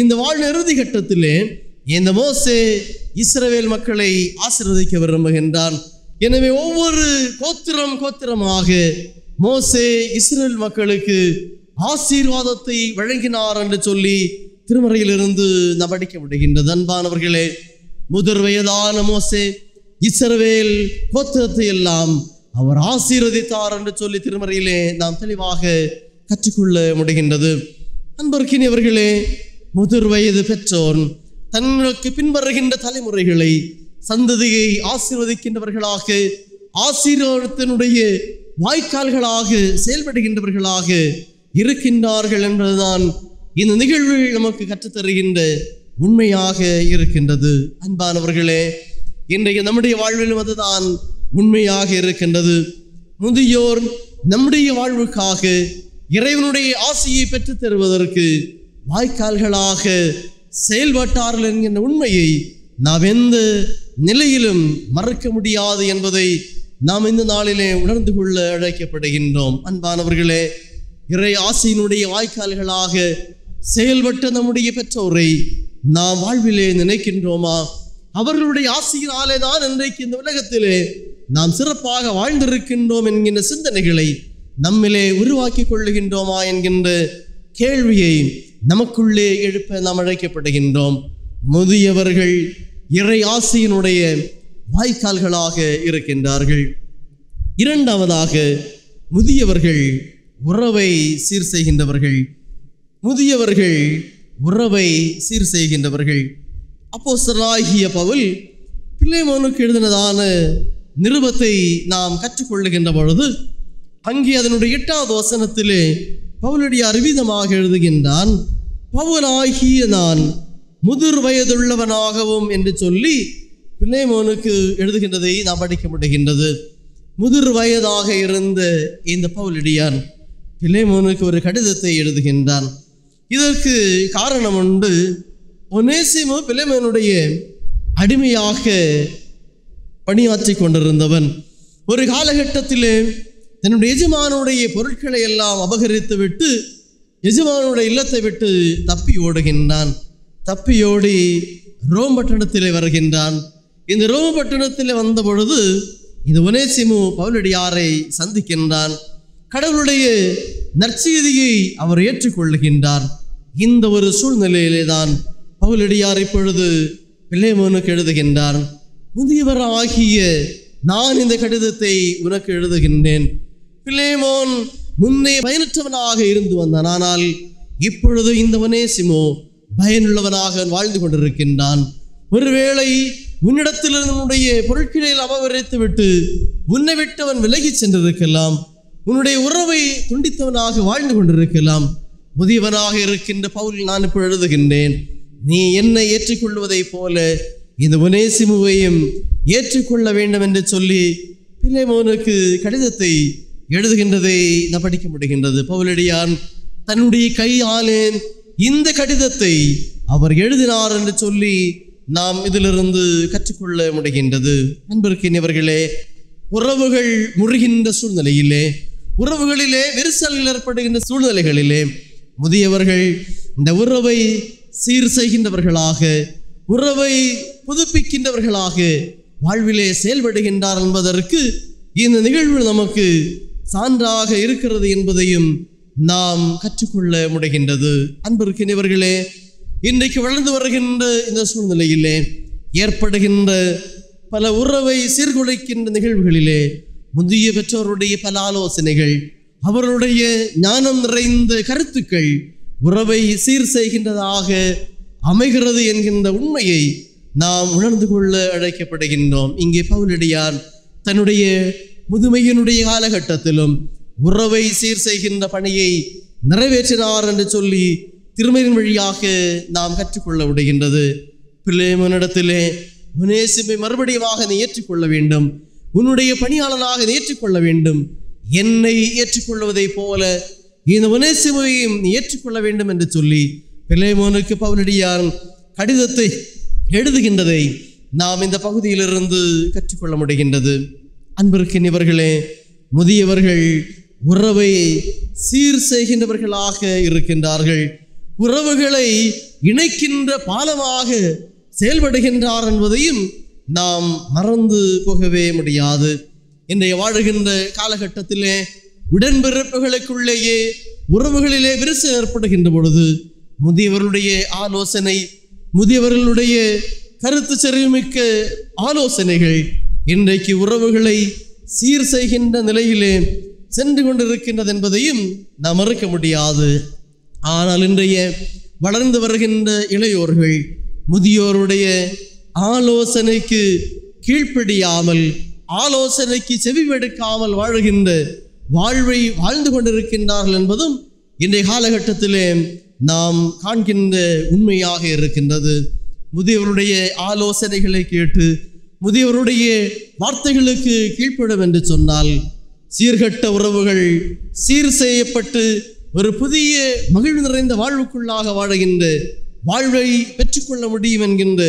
இந்த வாழ்வின் இறுதி கட்டத்திலே இந்த மோசே இஸ்ரவேல் மக்களை ஆசீர்வதிக்க விரும்புகின்றான். எனவே ஒவ்வொரு கோத்திரமாக மோசே இஸ்ரவேல் மக்களுக்கு ஆசீர்வாதத்தை வழங்கினார் என்று சொல்லி திருமறையிலிருந்து நாம் படிக்க முடிகின்றது. அன்பானவர்களே, முதிர் வயதான மோசே இஸ்ரவேல் கோத்திரத்தை எல்லாம் அவர் ஆசீர்வதித்தார் என்று சொல்லி திருமறையிலே நாம் தெளிவாக கற்றுக்கொள்ள முடிகின்றது. அன்பர்க்கினியவர்களே, முதிர் வயது பெற்றோர் தங்களுக்கு பின்வருகின்ற தலைமுறைகளை சந்ததியை ஆசீர்வதிக்கின்றவர்களாக, ஆசீர்வாதத்தினுடைய வாய்க்கால்களாக செயல்படுகின்றவர்களாக இருக்கின்றார்கள் என்பதுதான் இந்த நிகழ்வில் நமக்கு கற்றுத்தருகின்ற உண்மையாக இருக்கின்றது. அன்பானவர்களே, இன்றைக்கு நம்முடைய வாழ்விலும் அதுதான் உண்மையாக இருக்கின்றது. முதியோர் நம்முடைய வாழ்வுக்காக இறைவனுடைய ஆசையை பெற்றுத் தருவதற்கு வாய்க்கால்களாக செயல்பட்டார்கள் என்கின்ற உண்மையை நாம் எந்த நிலையிலும் மறக்க முடியாது என்பதை நாம் இந்த நாளிலே உணர்ந்து கொள்ள அழைக்கப்படுகின்றோம். அன்பானவர்களே, இறை ஆசையினுடைய வாய்க்கால்களாக செயல்பட்ட நம்முடைய பெற்றோரை நாம் வாழ்விலே நினைக்கின்றோமா? அவர்களுடைய ஆசையினாலே தான் இன்றைக்கு இந்த உலகத்திலே நாம் சிறப்பாக வாழ்ந்திருக்கின்றோம் என்கின்ற சிந்தனைகளை நம்மிலே உருவாக்கி கொள்ளுகின்றோமா என்கின்ற கேள்வியை நமக்குள்ளே எழுப்ப நாம் அழைக்கப்படுகின்றோம். முதியவர்கள் இறை ஆசையினுடைய வாய்க்கால்களாக இருக்கின்றார்கள். இரண்டாவதாக, முதியவர்கள் உறவை சீர் செய்கின்றவர்கள். முதியவர்கள் உறவை சீர் செய்கின்றவர்கள். அப்போஸ்தலனாகிய பவுல் பிலேமோனுக்கு எழுதினதான நிருபத்தை நாம் கற்றுக்கொள்ளுகின்ற பொழுது அங்கே அதனுடைய 8வது வசனத்திலே பவுலுடைய அறிவிதமாக எழுதுகின்றான், பவுலாகிய நான் முதிர் வயதுள்ளவனாகவும் என்று சொல்லி பிலேமோனுக்கு எழுதுகின்றதை நாம் படிக்க முடிகின்றது. முதிர் வயதாக இருந்த இந்த பவுலடியான் பிலேமோனுக்கு ஒரு கடிதத்தை எழுதுகின்றான். இதற்கு காரணம் உண்டு. ஒனேசிமு பிலேமோனுடைய அடிமையாக பணியாற்றி கொண்டிருந்தவன். ஒரு காலகட்டத்திலே தன்னுடைய எஜமானுடைய பொருட்களை எல்லாம் அபகரித்து விட்டு எஜமானுடைய இல்லத்தை விட்டு தப்பி ஓடுகின்றான். தப்பியோடி ரோம் பட்டணத்திலே வருகின்றான். இந்த ரோம் பட்டணத்திலே வந்த பொழுது இந்த ஒனேசிமு பவுலடியாரை சந்திக்கின்றான். கடவுளுடைய நற்செய்தியை அவர் ஏற்றுக்கொள்ளுகின்றார். இந்த ஒரு சூழ்நிலையிலே தான் பவுலடியார் இப்பொழுது பிலேமோனுக்கு எழுதுகின்றார், முதியவர் ஆகிய நான் இந்த கடிதத்தை உனக்கு எழுதுகின்றேன். பிலேமோன் முன்னே பயனற்றவனாக இருந்து வந்தான். ஆனால் இப்பொழுது இந்த ஒனேசிமு பயனுள்ளவனாக வாழ்ந்து கொண்டிருக்கின்றான். ஒருவேளை உன்னிடத்திலிருந்து உன்னுடைய பொருட்களை அபகரித்து விட்டு உன்னை விட்டவன் விலகி சென்றிருக்கலாம். உன்னுடைய உறவை துண்டித்தவனாக வாழ்ந்து கொண்டிருக்கலாம். முதியவனாக இருக்கின்ற பவுல் நான் இப்போ எழுதுகின்றேன், நீ என்னை ஏற்றுக்கொள்வதை போல இந்த ஒனேசிமுவையும் ஏற்றுக்கொள்ள வேண்டும் என்று சொல்லி பிலேமோனுக்கு கடிதத்தை எழுதுகின்றதை நான் படிக்க முடிகின்றது. பவுலடியான் தன்னுடைய கையாலே இந்த கடிதத்தை அவர் எழுதினார் என்று சொல்லி நாம் இதிலிருந்து கற்றுக்கொள்ள முடிகின்றது. அன்பிற்கினியவர்களே, உறவுகள் முறிகின்ற சூழ்நிலையிலே, உறவுகளிலே விரிசல்கள் ஏற்படுகின்ற சூழ்நிலைகளிலே முதியவர்கள் இந்த உறவை சீர் செய்கின்றவர்களாக, உறவை புதுப்பிக்கின்றவர்களாக வாழ்விலே செயல்படுகின்றார் என்பதற்கு இந்த நிகழ்வு நமக்கு சான்றாக இருக்கிறது என்பதையும் நாம் கற்றுக்கொள்ள முடிகின்றது. அன்பிற்கினியவர்களே, இன்றைக்கு வளர்ந்து வருகின்ற இந்த சூழ்நிலையிலே ஏற்படுகின்ற பல உறவை சீர்குலைக்கின்ற நிகழ்வுகளிலே முதிய பெற்றோருடைய பல ஆலோசனைகள், அவருடைய ஞானம் நிறைந்த கருத்துக்கள் உறவை சீர் செய்கின்றதாக அமைகிறது என்கின்ற உண்மையை நாம் உணர்ந்து கொள்ள அழைக்கப்படுகின்றோம். இங்கே பவுலடியார் தன்னுடைய முதுமையினுடைய காலகட்டத்திலும் உறவை சீர் செய்கின்ற பணியை நிறைவேற்றினார் என்று சொல்லி திருமறையின் வழியாக நாம் கற்றுக்கொள்ள முடிகின்றது. பிலேமோனிடத்திலே ஒனேசிமை மறுபடியுமாக நீ ஏற்றுக்கொள்ள வேண்டும், உன்னுடைய பணியாளனாக நீ ஏற்றுக்கொள்ள வேண்டும், என்னை ஏற்றுக்கொள்வதை போல இந்த ஒனேசிமையையும் நீ ஏற்றுக்கொள்ள வேண்டும் என்று சொல்லி பிலேமோனுக்கு பவுலடியார் கடிதத்தை எழுதுகின்றதை நாம் இந்த பகுதியிலிருந்து கற்றுக்கொள்ள முடிகின்றது. அன்பிற்கினியவர்களே, முதியவர்கள் உறவை சீர் செய்கின்றவர்களாக இருக்கின்றார்கள். உறவுகளை இணைக்கின்ற பாலமாக செயல்படுகின்றார் என்பதையும் நாம் மறந்து போகவே முடியாது. இன்றைய வாழுகின்ற காலகட்டத்திலே உடன்பிறப்புகளுக்குள்ளேயே உறவுகளிலே விரிசல் ஏற்படுகின்ற பொழுது முதியவர்களுடைய ஆலோசனை, முதியவர்களுடைய கருத்து செறிவுமிக்க ஆலோசனைகள் இன்றைக்கு உறவுகளை சீர் செய்கின்ற நிலையிலே சென்று கொண்டிருக்கின்றது என்பதையும் நாம் மறுக்க முடியாது. ஆனால் இன்றைய வளர்ந்து வருகின்ற இளையோர்கள் முதியோருடைய ஆலோசனைக்கு கீழ்ப்படியாமல், ஆலோசனைக்கு செவிமடுக்காமல் வாழ்கின்ற வாழ்வை வாழ்ந்து கொண்டிருக்கின்றார்கள் என்பதும் இன்றைய காலகட்டத்திலே நாம் காண்கின்ற உண்மையாக இருக்கின்றது. முதியவருடைய ஆலோசனைகளை கேட்டு முதியவருடைய வார்த்தைகளுக்கு கீழ்ப்படும் என்று சொன்னால் சீர்கட்ட உறவுகள் சீர் செய்யப்பட்டு ஒரு புதிய மகிழ்வு நிறைந்த வாழ்வுக்குள்ளாக வாழுகின்ற வாழ்வை பெற்றுக்கொள்ள முடியும் என்கின்ற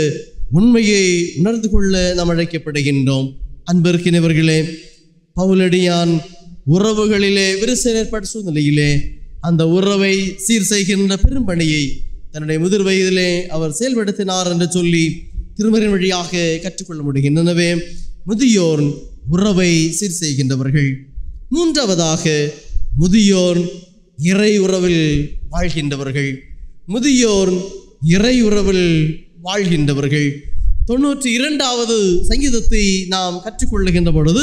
உண்மையை உணர்ந்து கொள்ள நாம் அழைக்கப்படுகின்றோம். அன்பிற்கினவர்களே, பவுலடியான் உறவுகளிலே விரிசல் ஏற்பட்ட சூழ்நிலையிலே அந்த உறவை சீர் செய்கின்ற பெரும்பணியை தன்னுடைய முதிர் வயதிலே அவர் செயல்படுத்தினார் என்று சொல்லி திருமறையின் வழியாக கற்றுக்கொள்ள முடிகின்றன. எனவே முதியோர் உறவை சீர் செய்கின்றவர்கள். மூன்றாவதாக முதியோர் இறை உறவில் வாழ்கின்றவர்கள். முதியோர் இறை உறவில் வாழ்கின்றவர்கள். 92வது சங்கீதத்தை நாம் கற்றுக்கொள்ளுகின்ற பொழுது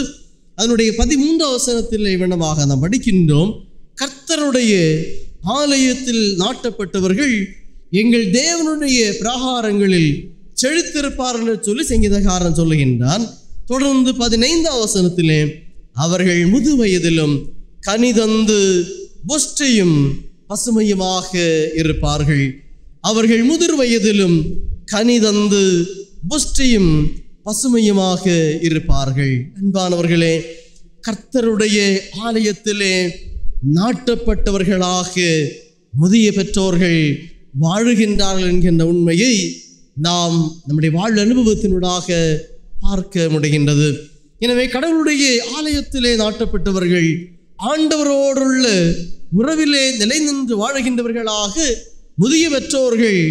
அதனுடைய 13வது வசனத்தில் இவ்விதமாக நாம் படிக்கின்றோம். கர்த்தருடைய ஆலயத்தில் நாட்டப்பட்டவர்கள் எங்கள் தேவனுடைய பிரகாரங்களில் செழித்திருப்பார் என்று சொல்லி சங்கீதக்காரன் சொல்லுகின்றான். தொடர்ந்து 15வது வசனத்திலே அவர்கள் முது வயதிலும் கனிதந்து புஷ்டியும் பசுமையுமாக இருப்பார்கள். அவர்கள் முதிர் வயதிலும் கனிதந்து புஷ்டியும் பசுமையுமாக இருப்பார்கள். அன்பானவர்களே, கர்த்தருடைய ஆலயத்திலே நாட்டப்பட்டவர்களாக முதிய பெற்றோர்கள் வாழுகின்றார்கள் என்கின்ற உண்மையை நாம் நம்முடைய வாழ் அனுபவத்தினூடாக பார்க்க முடிகின்றது. எனவே கடவுளுடைய ஆலயத்திலே நாட்டப்பட்டவர்கள் ஆண்டவரோடுள்ள உறவிலே நிலை நின்று வாழுகின்றவர்களாக முதிய பெற்றோர்கள்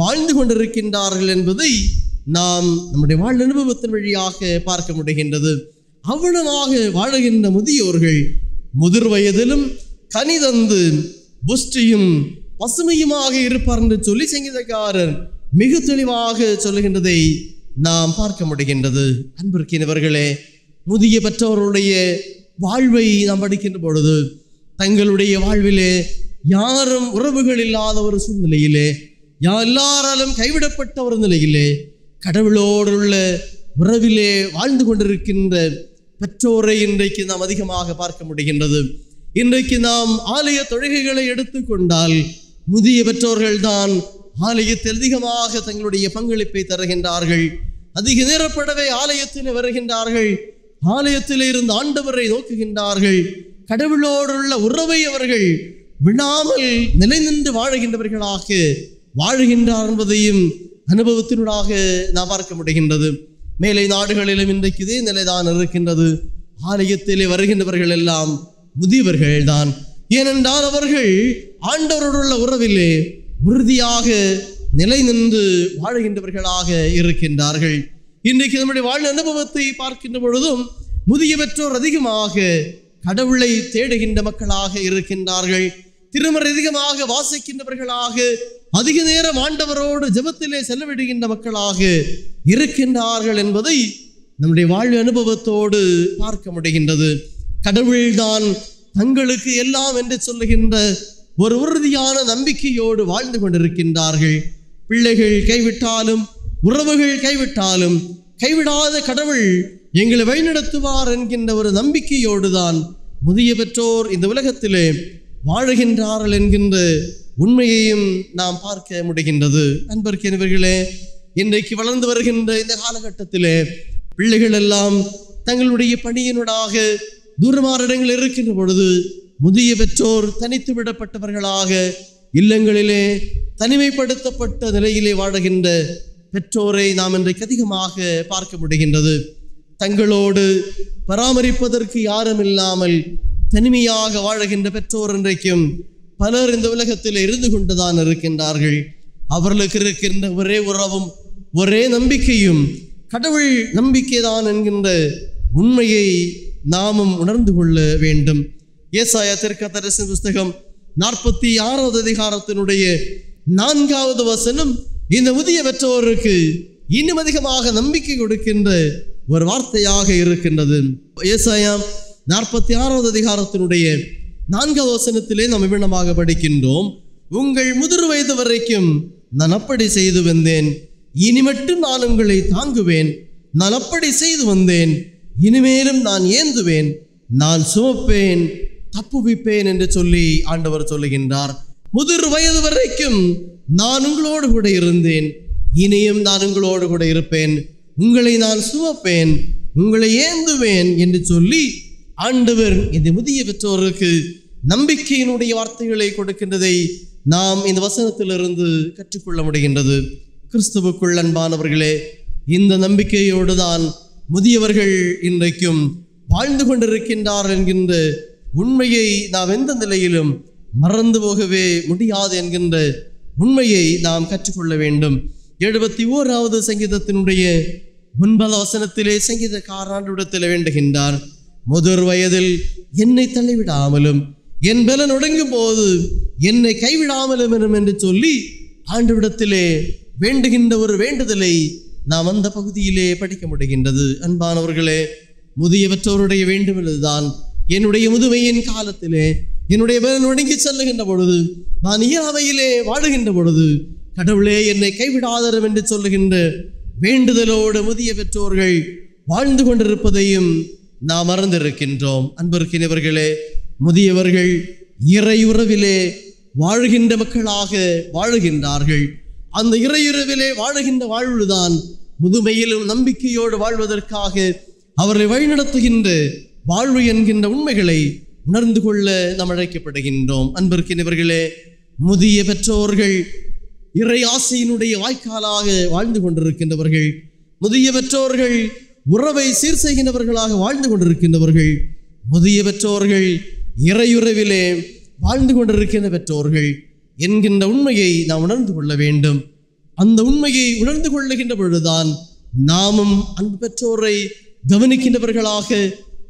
வாழ்ந்து கொண்டிருக்கின்றார்கள் என்பதை நாம் நம்முடைய வாழ் அனுபவத்தின் வழியாக பார்க்க முடிகின்றது. அவ்வளவாக வாழுகின்ற முதியோர்கள் முதிர் வயதிலும் கனிதந்து புஷ்டியும் பசுமையுமாக இருப்பார் என்று சொல்லி சங்கீதக்காரர் மிக தெளிவாக சொல்லுகின்றதை நாம் பார்க்க முடிகின்றது. அன்பிற்கினவர்களே, முதிய பெற்றோருடைய வாழ்வை நாம் படிக்கின்ற பொழுது தங்களுடைய வாழ்விலே யாரும் உறவுகள் இல்லாத ஒரு சூழ்நிலையிலே, எல்லாராலும் கைவிடப்பட்ட ஒரு நிலையிலே கடவுளோடுள்ள உறவிலே வாழ்ந்து கொண்டிருக்கின்ற பெற்றோரை இன்றைக்கு நாம் அதிகமாக பார்க்க முடிகின்றது. இன்றைக்கு நாம் ஆலய தொழுகைகளை எடுத்துக்கொண்டால் முதிய பெற்றோர்கள் தான் ஆலயத்தில் அதிகமாக தங்களுடைய பங்களிப்பை தருகின்றார்கள். அதிக நேரப்படவே ஆலயத்தில் வருகின்றார்கள். ஆலயத்தில் இருந்து ஆண்டவரை நோக்குகின்றார்கள். கடவுளோடுள்ள உறவை அவர்கள் விடாமல் நிலை நின்று வாழுகின்றவர்களாக வாழுகின்றார் என்பதையும் அனுபவத்தினூடாக நாம் பார்க்க முடிகின்றது. மேலை நாடுகளிலும் இன்றைக்கு இதே நிலைதான் இருக்கின்றது. ஆலயத்திலே வருகின்றவர்கள் எல்லாம் முதியவர்கள் தான். ஏனென்றால் அவர்கள் ஆண்டவரோடுள்ள உறவிலே உறுதியாக நிலை நின்று வாழுகின்றவர்களாக இருக்கின்றார்கள். இன்றைக்கு நம்முடைய வாழ் அனுபவத்தை பார்க்கின்ற பொழுதும் முதிய பெற்றோர் அதிகமாக கடவுளை தேடுகின்ற மக்களாக இருக்கின்றார்கள். திருமறை அதிகமாக வாசிக்கின்றவர்களாக அதிக நேரம் ஆண்டவரோடு ஜெபத்திலே செலவிடுகின்ற மக்களாக இருக்கின்றார்கள் என்பதை நம்முடைய வாழ்வு அனுபவத்தோடு பார்க்க முடிகின்றது. கடவுள்தான் தங்களுக்கு எல்லாம் என்று சொல்லுகின்ற ஒரு உறுதியான நம்பிக்கையோடு வாழ்ந்து கொண்டிருக்கின்றார்கள். பிள்ளைகள் கைவிட்டாலும் உறவுகள் கைவிட்டாலும் கைவிடாத கடவுள் எங்களை வழிநடத்துவார் என்கின்ற ஒரு நம்பிக்கையோடு தான் முதிய பெற்றோர் இந்த உலகத்திலே வாழுகின்றார்கள் என்கின்ற உண்மையையும் நாம் பார்க்க முடிகின்றது. அன்பர்க்கினவர்களே, இன்றைக்கு வளர்ந்து வருகின்ற இந்த காலகட்டத்திலே பிள்ளைகள் எல்லாம் தங்களுடைய பணியினூடாக தூரமான இடங்கள் இருக்கின்ற பொழுது முதிய பெற்றோர் தனித்து விடப்பட்டவர்களாக இல்லங்களிலே தனிமைப்படுத்தப்பட்ட நிலையிலே வாழுகின்ற பெற்றோரை நாம் இன்றைக்கு அதிகமாக பார்க்க முடிகின்றது. தங்களோடு பராமரிப்பதற்கு யாரும் இல்லாமல் தனிமையாக வாழுகின்ற பெற்றோர் இன்றைக்கும் பலர் இந்த உலகத்தில் இருந்து கொண்டுதான் இருக்கின்றார்கள். அவர்களுக்கு இருக்கின்ற ஒரே உறவும் ஒரே நம்பிக்கையும் கடவுள் நம்பிக்கைதான் என்கின்ற உண்மையை நாமும் உணர்ந்து கொள்ள வேண்டும். ஏசாயா தீர்க்கதரிசன புஸ்தகம் 46வது அதிகாரத்தினுடைய 4வது வசனம் இந்த முதிய பெற்றோருக்கு இன்னும் அதிகமாக நம்பிக்கை கொடுக்கின்ற ஒரு வார்த்தையாக இருக்கின்றது. ஏசாயா 46வது அதிகாரத்தினுடைய 4வது வசனத்திலே நாம் இவ்விதமாக படிக்கின்றோம். உங்கள் முதிர் வயது வரைக்கும் நான் அப்படி செய்து வந்தேன், இனி மட்டும் நான் உங்களை தாங்குவேன். நான் அப்படி செய்து வந்தேன், இனிமேலும் நான் ஏந்துவேன். நான் சுமப்பேன், தப்புவிப்பேன் என்று சொல்லி ஆண்டவர் சொல்லுகின்றார். முதிர் வயது வரைக்கும் நான் உங்களோடு கூட இருந்தேன், இனியும் நான் உங்களோடு கூட இருப்பேன், உங்களை நான் சுமப்பேன், உங்களை ஏந்துவேன் என்று சொல்லி ஆண்டவர் இந்த முதிய பெற்றோருக்கு நம்பிக்கையினுடைய வார்த்தைகளை கொடுக்கின்றதை நாம் இந்த வசனத்திலிருந்து கற்றுக்கொள்ள முடிகின்றது. கிறிஸ்துவுக்குள் அன்பானவர்களே, இந்த நம்பிக்கையோடு தான் முதியவர்கள் இன்றைக்கும் வாழ்ந்து கொண்டிருக்கின்றார் என்கின்ற உண்மையை நாம் எந்த நிலையிலும் மறந்து போகவே முடியாது என்கின்ற உண்மையை நாம் கற்றுக்கொள்ள வேண்டும். 71வது சங்கீதத்தினுடைய 9வது வசனத்திலே சங்கீதக்காரனிடத்தில் வேண்டுகின்றார், முதிர் வயதில் என்னை தள்ளிவிடாமலும் என் பலன் ஒடுங்கும் போது என்னை கைவிடாமலும் என்று சொல்லி ஆண்டவரிடத்திலே வேண்டுகின்ற ஒரு வேண்டுதலை நாம் அந்த பகுதியிலே படிக்க முடிகின்றது. அன்பானவர்களே, முதிய பெற்றோருடைய வேண்டுமென்றுதான் என்னுடைய முதுமையின் காலத்திலே என்னுடைய பலன் ஒடுங்கி செல்லுகின்ற பொழுது, நான் இயலாமையிலே வாழுகின்ற பொழுது, கடவுளே என்னை கைவிடாதரும் என்று சொல்லுகின்ற வேண்டுதலோடு முதிய பெற்றோர்கள் வாழ்ந்து கொண்டிருப்பதையும் நாம் மறந்திருக்கின்றோம். அன்பிற்கினவர்களே, முதியவர்கள் இறையுறவிலே வாழுகின்ற மக்களாக வாழுகின்றார்கள். அந்த இறையுறவிலே வாழுகின்ற வாழ்வுதான் முதுமையிலும் நம்பிக்கையோடு வாழ்வதற்காக அவர்களை வழிநடத்துகின்ற வாழ்வு என்கின்ற உண்மைகளை உணர்ந்து கொள்ள நாம் அழைக்கப்படுகின்றோம். அன்பிற்கினவர்களே, முதிய பெற்றோர்கள் இறை ஆசையினுடைய வாய்க்காலாக வாழ்ந்து கொண்டிருக்கின்றவர்கள், முதிய பெற்றோர்கள் உறவை சீர் செய்கின்றவர்களாக வாழ்ந்து கொண்டிருக்கின்றவர்கள், முதிய பெற்றோர்கள் இறையுறவிலே வாழ்ந்து கொண்டிருக்கின்ற பெற்றோர்கள் என்கின்ற உண்மையை நாம் உணர்ந்து கொள்ள வேண்டும். அந்த உண்மையை உணர்ந்து கொள்ளுகின்ற பொழுதுதான் நாமும் அந்த பெற்றோரை கவனிக்கின்றவர்களாக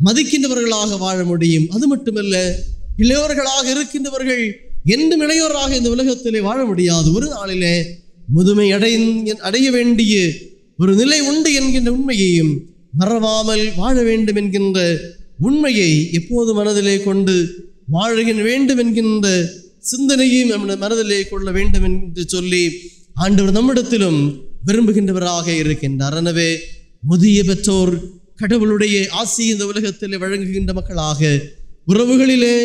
மதிக்கின்றவர்களாக வாழ முடியும். அது மட்டுமல்ல, இளையோர்களாக இருக்கின்றவர்கள் என்றும் இளையோராக இந்த உலகத்திலே வாழ முடியாது. ஒரு நாளிலே முதுமை அடைய வேண்டிய ஒரு நிலை உண்டு என்கின்ற உண்மையையும் மறவாமல் வாழ வேண்டும் என்கின்ற உண்மையை எப்போது மனதிலே கொண்டு வாழ வேண்டும் என்கின்ற சிந்தனையும் மனதிலே கொள்ள வேண்டும் என்று சொல்லி ஆண்டவர் நம்மிடத்திலும் விரும்புகின்றவராக இருக்கின்றார். எனவே முதிய பெற்றோர் கடவுளுடைய ஆசி இந்த உலகத்திலே வழங்குகின்ற மக்களாக, உறவுகளிலே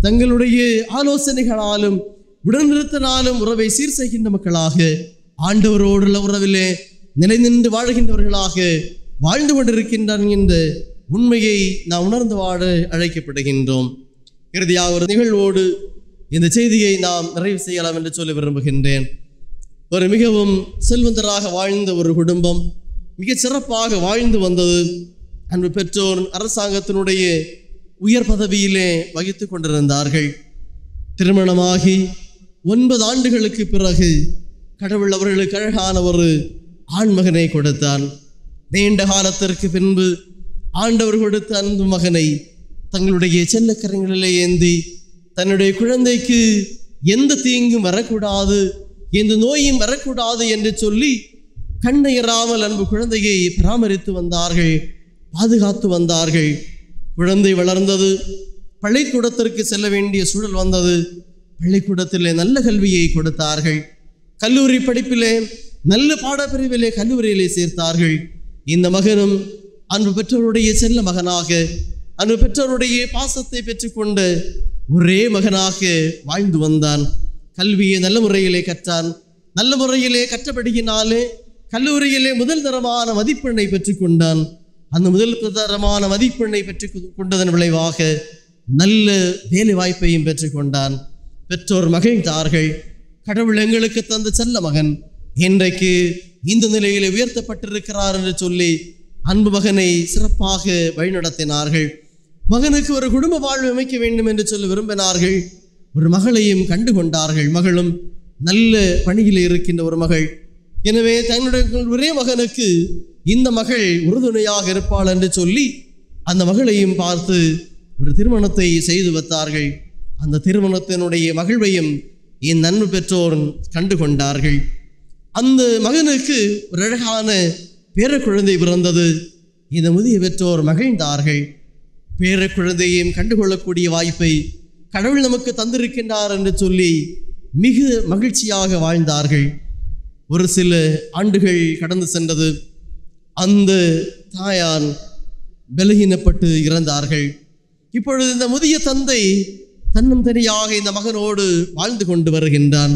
தங்களுடைய ஆலோசனைகளாலும் உடனிருத்தனாலும் உறவை சீர் செய்கின்ற மக்களாக, ஆண்டவரோடுள்ள உறவிலே நிலை நின்று வாழ்கின்றவர்களாக வாழ்ந்து கொண்டிருக்கின்றார் என்ற உண்மையை நாம் உணர்ந்து வாழ அழைக்கப்படுகின்றோம். இறுதியாக ஒரு நிகழ்வோடு இந்த செய்தியை நாம் நிறைவு செய்யலாம் என்று சொல்ல விரும்புகின்றேன். ஒரு மிகவும் செல்வந்தராக வாழ்ந்த ஒரு குடும்பம் மிக சிறப்பாக வாழ்ந்து வந்தது. அன்பு பெற்றோர் அரசாங்கத்தினுடைய உயர் பதவியிலே வகித்து கொண்டிருந்தார்கள். திருமணமாகி 9 ஆண்டுகளுக்கு பிறகு கடவுள் அவர்களுக்கு அழகான ஒரு ஆண்மகனை கொடுத்தான். நீண்ட காலத்திற்கு பின்பு ஆண்டவர் கொடுத்த அன்பு மகனை தங்களுடைய செல்லக்கரங்களிலே ஏந்தி தன்னுடைய குழந்தைக்கு எந்த தீங்கும் வரக்கூடாது, எந்த நோயும் வரக்கூடாது என்று சொல்லி கண்ணயராமல் அன்பு குழந்தையை பராமரித்து வந்தார்கள், பாதுகாத்து வந்தார்கள். குழந்தை வளர்ந்தது, பள்ளிக்கூடத்திற்கு செல்ல வேண்டிய சூழல் வந்தது. பள்ளிக்கூடத்திலே நல்ல கல்வியை கொடுத்தார்கள். கல்லூரி படிப்பிலே நல்ல பாடப்பிரிவிலே கல்லூரியிலே சேர்த்தார்கள். இந்த மகனும் அன்பு பெற்றோருடைய செல்ல மகனாக, அன்பு பெற்றோருடைய பாசத்தை பெற்றுக்கொண்ட ஒரே மகனாக வாழ்ந்து வந்தான். கல்வியை நல்ல முறையிலே கற்றான். நல்ல முறையிலே கற்றபடியினாலே கல்லூரியிலே முதல் தரமான மதிப்பெண்ணை பெற்றுக்கொண்டான். அந்த முதல் தரமான மதிப்பெண்ணை பெற்று கொண்டதன் விளைவாக நல்ல வேலை வாய்ப்பையும் பெற்றுக்கொண்டான். பெற்றோர் மகிழ்ந்தார்கள். கடவுள் எங்களுக்கு தந்த செல்ல மகன் இன்றைக்கு இந்த நிலையில் உயர்த்தப்பட்டிருக்கிறார் என்று சொல்லி அன்பு மகனை சிறப்பாக வழிநடத்தினார்கள். மகனுக்கு ஒரு குடும்ப வாழ்வு அமைக்க வேண்டும் என்று சொல்லி விரும்பினார்கள். ஒரு மகளையும் கண்டு கொண்டார்கள். மகளும் நல்ல பணியில் இருக்கின்ற ஒரு மகள். எனவே தன்னுடைய ஒரே மகனுக்கு இந்த மகள் உறுதுணையாக இருப்பாள் என்று சொல்லி அந்த மகளையும் பார்த்து ஒரு திருமணத்தை செய்து வைத்தார்கள். அந்த திருமணத்தினுடைய மகிழ்வையும் என் அன்பு பெற்றோர் கண்டு கொண்டார்கள். அந்த மகனுக்கு ஒரு அழகான பேர குழந்தை பிறந்தது. இந்த முதிய பெற்றோர் மகிழ்ந்தார்கள். பேர குழந்தையையும் கண்டுகொள்ளக்கூடிய வாய்ப்பை கடவுள் நமக்கு தந்திருக்கின்றார் என்று சொல்லி மிக மகிழ்ச்சியாக வாழ்ந்தார்கள். ஒரு சில ஆண்டுகள் கடந்து சென்றது. அந்த தாயார் பலகீனப்பட்டு இறந்தார்கள். இப்பொழுது இந்த முதிய தந்தை தன்னும் தனியாக இந்த மகனோடு வாழ்ந்து கொண்டு வருகின்றான்.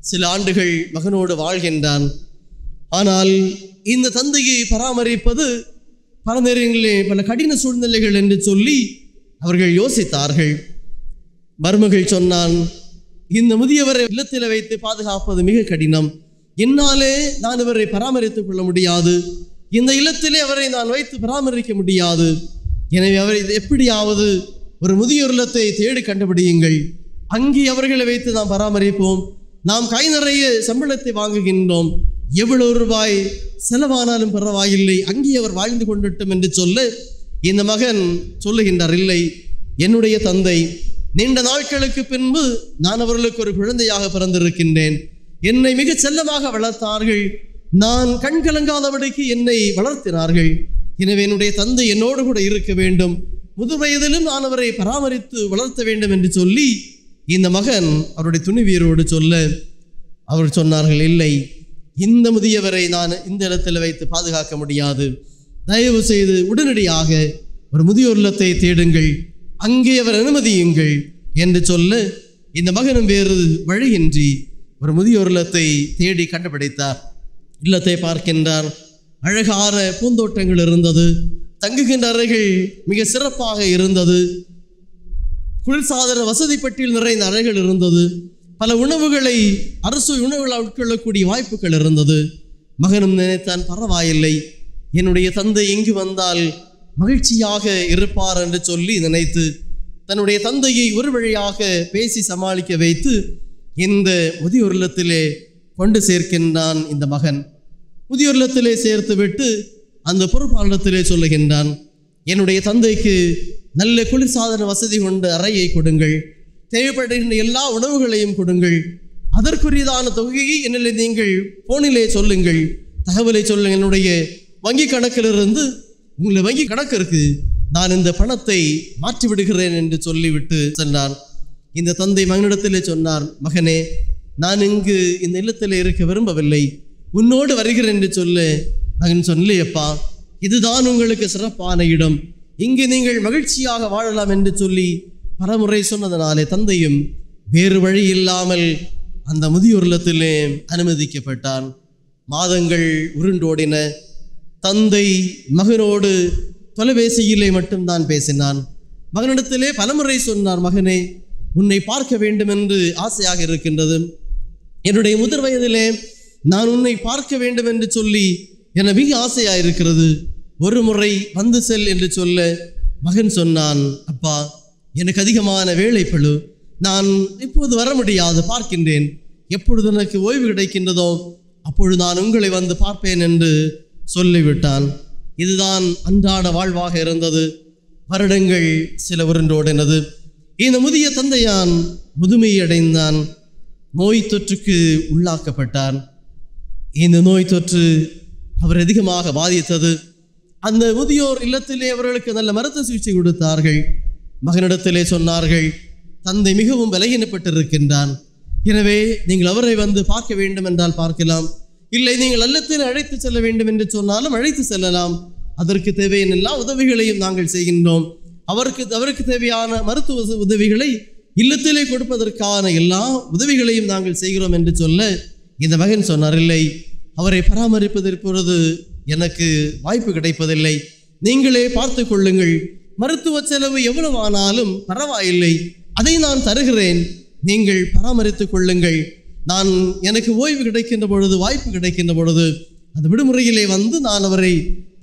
சில ஆண்டுகள் மகனோடு வாழ்கின்றான். ஆனால் இந்த தந்தையை பராமரிப்பது பல நேரங்களிலே பல கடின சூழ்நிலைகள் என்று சொல்லி அவர்கள் யோசித்தார்கள். மருமகள் சொன்னான், இந்த முதியவரை இல்லத்தில் வைத்து பாதுகாப்பது மிக கடினம். என்னாலே நான் இவரை பராமரித்துக் கொள்ள முடியாது. இந்த இல்லத்திலே அவரை நான் வைத்து பராமரிக்க முடியாது. எனவே அவரை எப்படியாவது ஒரு முதியோர் இல்லத்தை தேடி கண்டுபிடியுங்கள். அங்கே அவர்களை வைத்து நாம் பராமரிப்போம். நாம் கை நிறைய சம்பளத்தை வாங்குகின்றோம். எவ்வளவு ரூபாய் செலவானாலும் பரவாயில்லை, அங்கே அவர் வாழ்ந்து கொண்டட்டும் என்று சொல்ல இந்த மகன் சொல்லுகின்றார், இல்லை, என்னுடைய தந்தை நீண்ட நாட்களுக்கு பின்பு நான் அவர்களுக்கு ஒரு குழந்தையாக பிறந்திருக்கின்றேன். என்னை மிக செல்லமாக வளர்த்தார்கள். நான் கண் கலங்காதபடிக்கு என்னை வளர்த்தினார்கள். எனவே என்னுடைய தந்தை என்னோடு கூட இருக்க வேண்டும். முது வயதிலும் நான் அவரை பராமரித்து வளர்த்த வேண்டும் என்று சொல்லி இந்த மகன் அவருடைய துணிவியரோடு சொல்ல அவர் சொன்னார்கள், இல்லை, இந்த முதியவரை நான் இந்த இடத்தில் வைத்து பாதுகாக்க முடியாது. தயவு செய்து உடனடியாக ஒரு முதியோர் இல்லத்தை தேடுங்கள், அங்கே அவர் அனுமதியுங்கள் என்று சொல்ல இந்த மகனும் வேறு வழியின்றி ஒரு முதியோர் இல்லத்தை தேடி கண்டுபிடித்தார். இல்லத்தை பார்க்கின்றார். அழகான பூந்தோட்டங்கள் இருந்தது. தங்குகின்ற அறைகள் மிக சிறப்பாக இருந்தது. குளிர்சாதன வசதி பட்டியல் நிறைந்த அறைகள் இருந்தது. பல உணவுகளை அரசு உணவுகளை உட்கொள்ளக்கூடிய வாய்ப்புகள் இருந்தது. மகனும் நினைத்தான், பரவாயில்லை, என்னுடைய தந்தை இங்கு வந்தால் மகிழ்ச்சியாக இருப்பார் என்று சொல்லி நினைத்து தன்னுடைய தந்தையை ஒரு வழியாக பேசி சமாளிக்க வைத்து இந்த முதியோர் இல்லத்திலே கொண்டு சேர்க்கின்றான். இந்த மகன் முதியோர் இல்லத்திலே சேர்த்து விட்டு அந்த பொறுப்பாளரிடத்திலே சொல்லுகின்றான், என்னுடைய தந்தைக்கு நல்ல குளிர்சாதன வசதி கொண்ட அறையை கொடுங்கள், தேவைப்படுகின்ற எல்லா உணவுகளையும் கொடுங்கள், அதற்குரியதான தொகையை என்னிலே நீங்கள் போனிலே சொல்லுங்கள், தகவலை சொல்லுங்கள், என்னுடைய வங்கி கணக்கிலிருந்து உங்களை வங்கி கணக்கு இருக்கு, நான் இந்த பணத்தை மாற்றி விடுகிறேன் என்று சொல்லிவிட்டு சென்றான். இந்த தந்தை மகனிடத்திலே சொன்னார், மகனே, நான் இங்கு இந்த இல்லத்திலே இருக்க விரும்பவில்லை, உன்னோடு வருகிறேன் என்று சொல்ல மகன் சொன்னில்லையப்பா, இதுதான் உங்களுக்கு சிறப்பான இடம், இங்கு நீங்கள் மகிழ்ச்சியாக வாழலாம் என்று சொல்லி பலமுறை சொன்னதனாலே தந்தையும் வேறு வழி இல்லாமல் அந்த முதியோர் இல்லத்திலே அனுமதிக்கப்பட்டான். மாதங்கள் உருண்டோடின. தந்தை மகனோடு தொலைபேசியிலே மட்டும்தான் பேசினான். மகனிடத்திலே பலமுறை சொன்னார், மகனே, உன்னை பார்க்க வேண்டும் என்று ஆசையாக இருக்கின்றது. என்னுடைய முதிர் வயதிலே நான் உன்னை பார்க்க வேண்டும் என்று சொல்லி என மிக ஆசையாக இருக்கிறது. ஒரு முறை வந்து செல் என்று சொல்ல மகன் சொன்னான், அப்பா, எனக்கு அதிகமான வேலைப்பளு, நான் இப்போது வர முடியாது, பார்க்கின்றேன், எப்பொழுது எனக்கு ஓய்வு கிடைக்கின்றதோ அப்பொழுது நான் உங்களை வந்து பார்ப்பேன் என்று சொல்லிவிட்டான். இதுதான் அன்றாட வாழ்வாக இருந்தது. வருடங்கள் சில உருண்டோடினது. இந்த முதிய தந்தையான் முதுமையடைந்தான். நோய் தொற்றுக்கு உள்ளாக்கப்பட்டான். இந்த நோய் தொற்று அவர் அதிகமாக பாதித்தது. அந்த முதியோர் இல்லத்திலே அவர்களுக்கு நல்ல மருத்துவ சிகிச்சை கொடுத்தார்கள். மகனிடத்திலே சொன்னார்கள், தந்தை மிகவும் பலகீனப்பட்டிருக்கின்றான், எனவே நீங்கள் அவரை வந்து பார்க்க வேண்டும் என்றால் பார்க்கலாம், இல்லை நீங்கள் இல்லத்தில் அழைத்து செல்ல வேண்டும் என்று சொன்னாலும் அழைத்து செல்லலாம், அதற்கு தேவையான எல்லா உதவிகளையும் நாங்கள் செய்கின்றோம், அவருக்கு தேவையான மருத்துவ உதவிகளை இல்லத்திலே கொடுப்பதற்கான எல்லா உதவிகளையும் நாங்கள் செய்கிறோம் என்று சொல்ல இந்த மகன் சொன்னார், இல்லை, அவரை பராமரிப்பதற்கு பொழுது எனக்கு வாய்ப்பு கிடைப்பதில்லை, நீங்களே பார்த்து கொள்ளுங்கள், மருத்துவ செலவு எவ்வளவு ஆனாலும் பரவாயில்லை, அதை நான் தருகிறேன், நீங்கள் பராமரித்துக் கொள்ளுங்கள், நான் எனக்கு ஓய்வு கிடைக்கின்ற பொழுது வாய்ப்பு கிடைக்கின்ற பொழுது அந்த விடுமுறையிலே வந்து நான் அவரை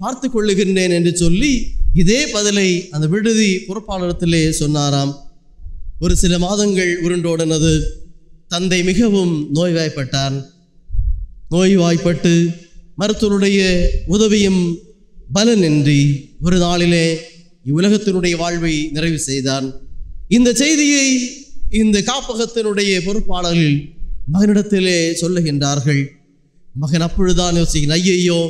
பார்த்து கொள்ளுகின்றேன் என்று சொல்லி இதே பதிலை அந்த விடுதி பொறுப்பாளரிடத்திலே சொன்னாராம். ஒரு சில மாதங்கள் உருண்டோடினது. தந்தை மிகவும் நோய்வாய்ப்பட்டார். நோய்வாய்ப்பட்டு மருத்துவருடைய உதவியும் பலனின்றி ஒரு நாளிலே இவ்வுலகத்தினுடைய வாழ்வை நிறைவு செய்தான். இந்த செய்தியை இந்த காப்பகத்தினுடைய பொறுப்பாளர்கள் மகனிடத்திலே சொல்லுகின்றார்கள். மகன் அப்பொழுதுதான் யோசிக்கிறான், ஐயையோ,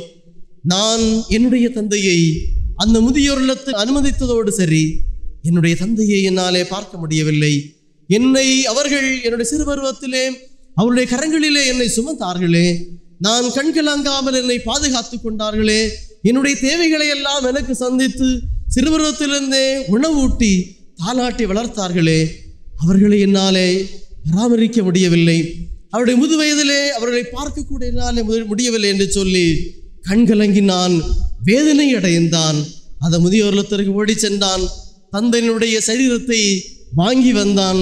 நான் என்னுடைய தந்தையை அந்த முதியோர் இல்லத்தில் அனுமதித்ததோடு சரி, என்னுடைய தந்தையை என்னாலே பார்க்க முடியவில்லை, என்னை அவர்கள் என்னுடைய சிறுபருவத்திலே அவருடைய கரங்களிலே என்னை சுமந்தார்களே, நான் கண்கலங்காமல் என்னை பாதுகாத்து கொண்டார்களே, என்னுடைய தேவைகளை எல்லாம் எனக்கு சந்தித்து சிறுபருவத்திலிருந்தே உணவூட்டி தாலாட்டி வளர்த்தார்களே, அவர்களை என்னாலே பராமரிக்க முடியவில்லை. அவருடைய முது வயதிலே அவர்களை பார்க்கக்கூட என்னாலே முடியவில்லை என்று சொல்லி கண்கலங்கினான், வேதனை அடைந்தான். அந்த முதியோர் இல்லத்திற்கு ஓடி சென்றான். தந்தையினுடைய சரீரத்தை வாங்கி வந்தான்,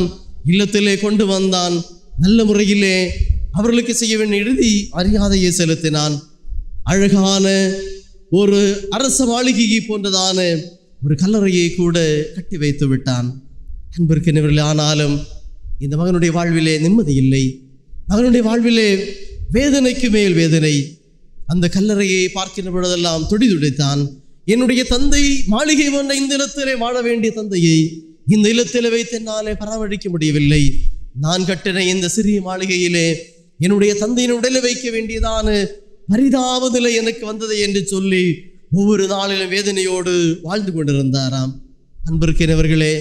இல்லத்திலே கொண்டு வந்தான். நல்ல முறையிலே அவர்களுக்கு செய்ய வேண்டிய இறுதி மரியாதையை செலுத்தினான். அழகான ஒரு அரச மாளிகையை போன்றதான ஒரு கல்லறையை கூட கட்டி வைத்து விட்டான். அன்பிற்கினவர்களே, ஆனாலும் இந்த மகனுடைய வாழ்விலே நிம்மதி இல்லை. மகனுடைய வாழ்விலே வேதனைக்கு மேல் வேதனை. அந்த கல்லறையை பார்க்கின்ற பொழுதெல்லாம் துடிதுடித்தான். என்னுடைய தந்தை மாளிகை போன்ற இந்த இல்லத்திலே வாழ வேண்டிய தந்தையை இந்த இல்லத்திலே வைத்து என்னாலே பராமரிக்க முடியவில்லை. நான் கட்டின இந்த சிறிய மாளிகையிலே என்னுடைய தந்தையின் உடலை வைக்க வேண்டியதான பரிதாப நிலை எனக்கு வந்தது என்று சொல்லி ஒவ்வொரு நாளிலும் வேதனையோடு வாழ்ந்து கொண்டிருந்தாராம். அன்பிற்கினவர்களே,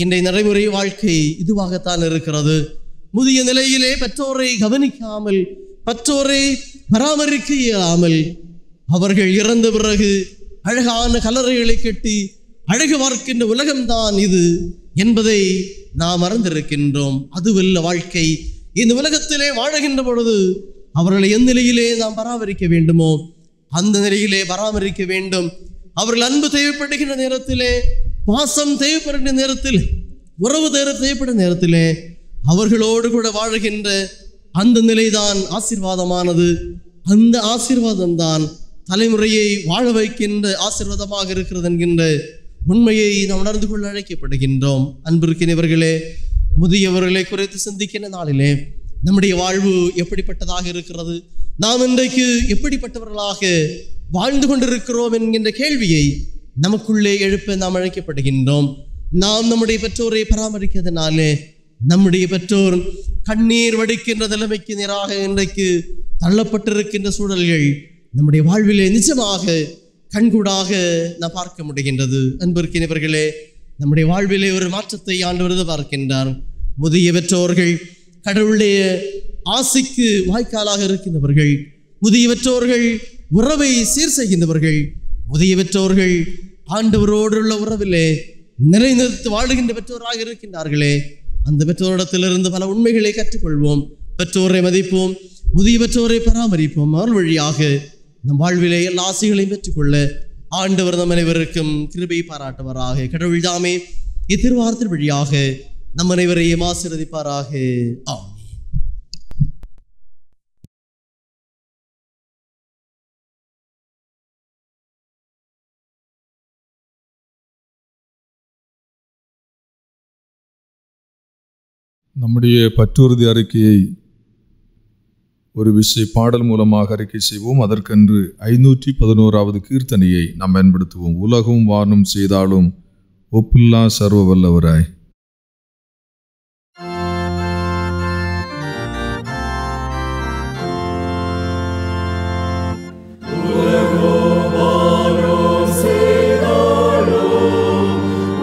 இன்றைய நடைமுறை வாழ்க்கை இதுவாகத்தான் இருக்கிறது. முதிய நிலையிலே பெற்றோரை கவனிக்காமல், பெற்றோரை பராமரிக்க இயலாமல், அவர்கள் இறந்த பிறகு அழகான கல்லறைகளை கட்டி அழகு பார்க்கின்ற உலகம்தான் இது என்பதை நாம் மறந்திருக்கின்றோம். அதுவல்ல வாழ்க்கை. இந்த உலகத்திலே வாழுகின்ற பொழுது அவர்களை எந்த நிலையிலே நாம் பராமரிக்க வேண்டுமோ அந்த நிலையிலே பராமரிக்க வேண்டும். அவர்கள் அன்பு தேவைப்படுகின்ற நேரத்திலே, பாசம் தேவைப்படுகின்ற நேரத்தில், உறவு தேவைப்படுகின்ற நேரத்திலே அவர்களோடு கூட வாழுகின்ற அந்த நிலைதான் ஆசீர்வாதமானது. அந்த ஆசீர்வாதம்தான் தலைமுறையை வாழ வைக்கின்ற ஆசீர்வாதமாக இருக்கிறது என்கின்ற உண்மையை நாம் உணர்ந்து கொள்ள அழைக்கப்படுகின்றோம். அன்பிற்கினவர்களே, முதியவர்களை குறித்து சிந்திக்கின்ற நாளிலே நம்முடைய வாழ்வு எப்படிப்பட்டதாக இருக்கிறது, நாம் இன்றைக்கு எப்படிப்பட்டவர்களாக வாழ்ந்து கொண்டிருக்கிறோம் என்கின்ற கேள்வியை நமக்குள்ளே எழுப்ப நாம் அழைக்கப்படுகின்றோம். நாம் நம்முடைய பெற்றோரை பராமரிக்கிறதுனாலே நம்முடைய பெற்றோர் கண்ணீர் வடிக்கின்ற நிலைமைக்கு நேராக இன்றைக்கு தள்ளப்பட்டிருக்கின்ற சூழல்கள் நம்முடைய வாழ்விலே நிஜமாக கண்கூடாக நாம் பார்க்க முடிகின்றது. அன்பிற்கினவர்களே, நம்முடைய வாழ்விலே ஒரு மாற்றத்தை ஆண்டவர் பார்க்கின்றார். முதிய பெற்றோர்கள் கடவுளுடைய ஆசைக்கு வாய்க்காலாக இருக்கின்றவர்கள், முதிய பெற்றோர்கள் உறவை சீர் செய்கின்றவர்கள், முதிய பெற்றோர்கள் ஆண்டவரோடு உள்ள உறவிலே நிறைநிறுத்தி வாழுகின்ற பெற்றோராக இருக்கின்றார்களே. அந்த பெற்றோரிடத்திலிருந்து பல உண்மைகளை கற்றுக்கொள்வோம், பெற்றோரை மதிப்போம், முதிய பெற்றோரை பராமரிப்போம். அவர்கள் வழியாக நம் வாழ்விலே எல்லா ஆசைகளையும் பெற்றுக்கொள்ள ஆண்டவர் நம் அனைவருக்கும் கிருபை பாராட்டுவாராக. கடவுள் தாமே இத்திருவார்த்தை வழியாக நம் அனைவரையும் ஆசீர்வதிப்பாராக. ஆமென். நம்முடைய பற்றுறுதி அறிக்கையை ஒரு விசை பாடல் மூலமாக அறிக்கை செய்வோம். அதற்கென்று 511வது கீர்த்தனையை நாம் பயன்படுத்துவோம். உலகும் வானும் செய்தாலும் ஒப்பில்லா சர்வ வல்லவராய். Oh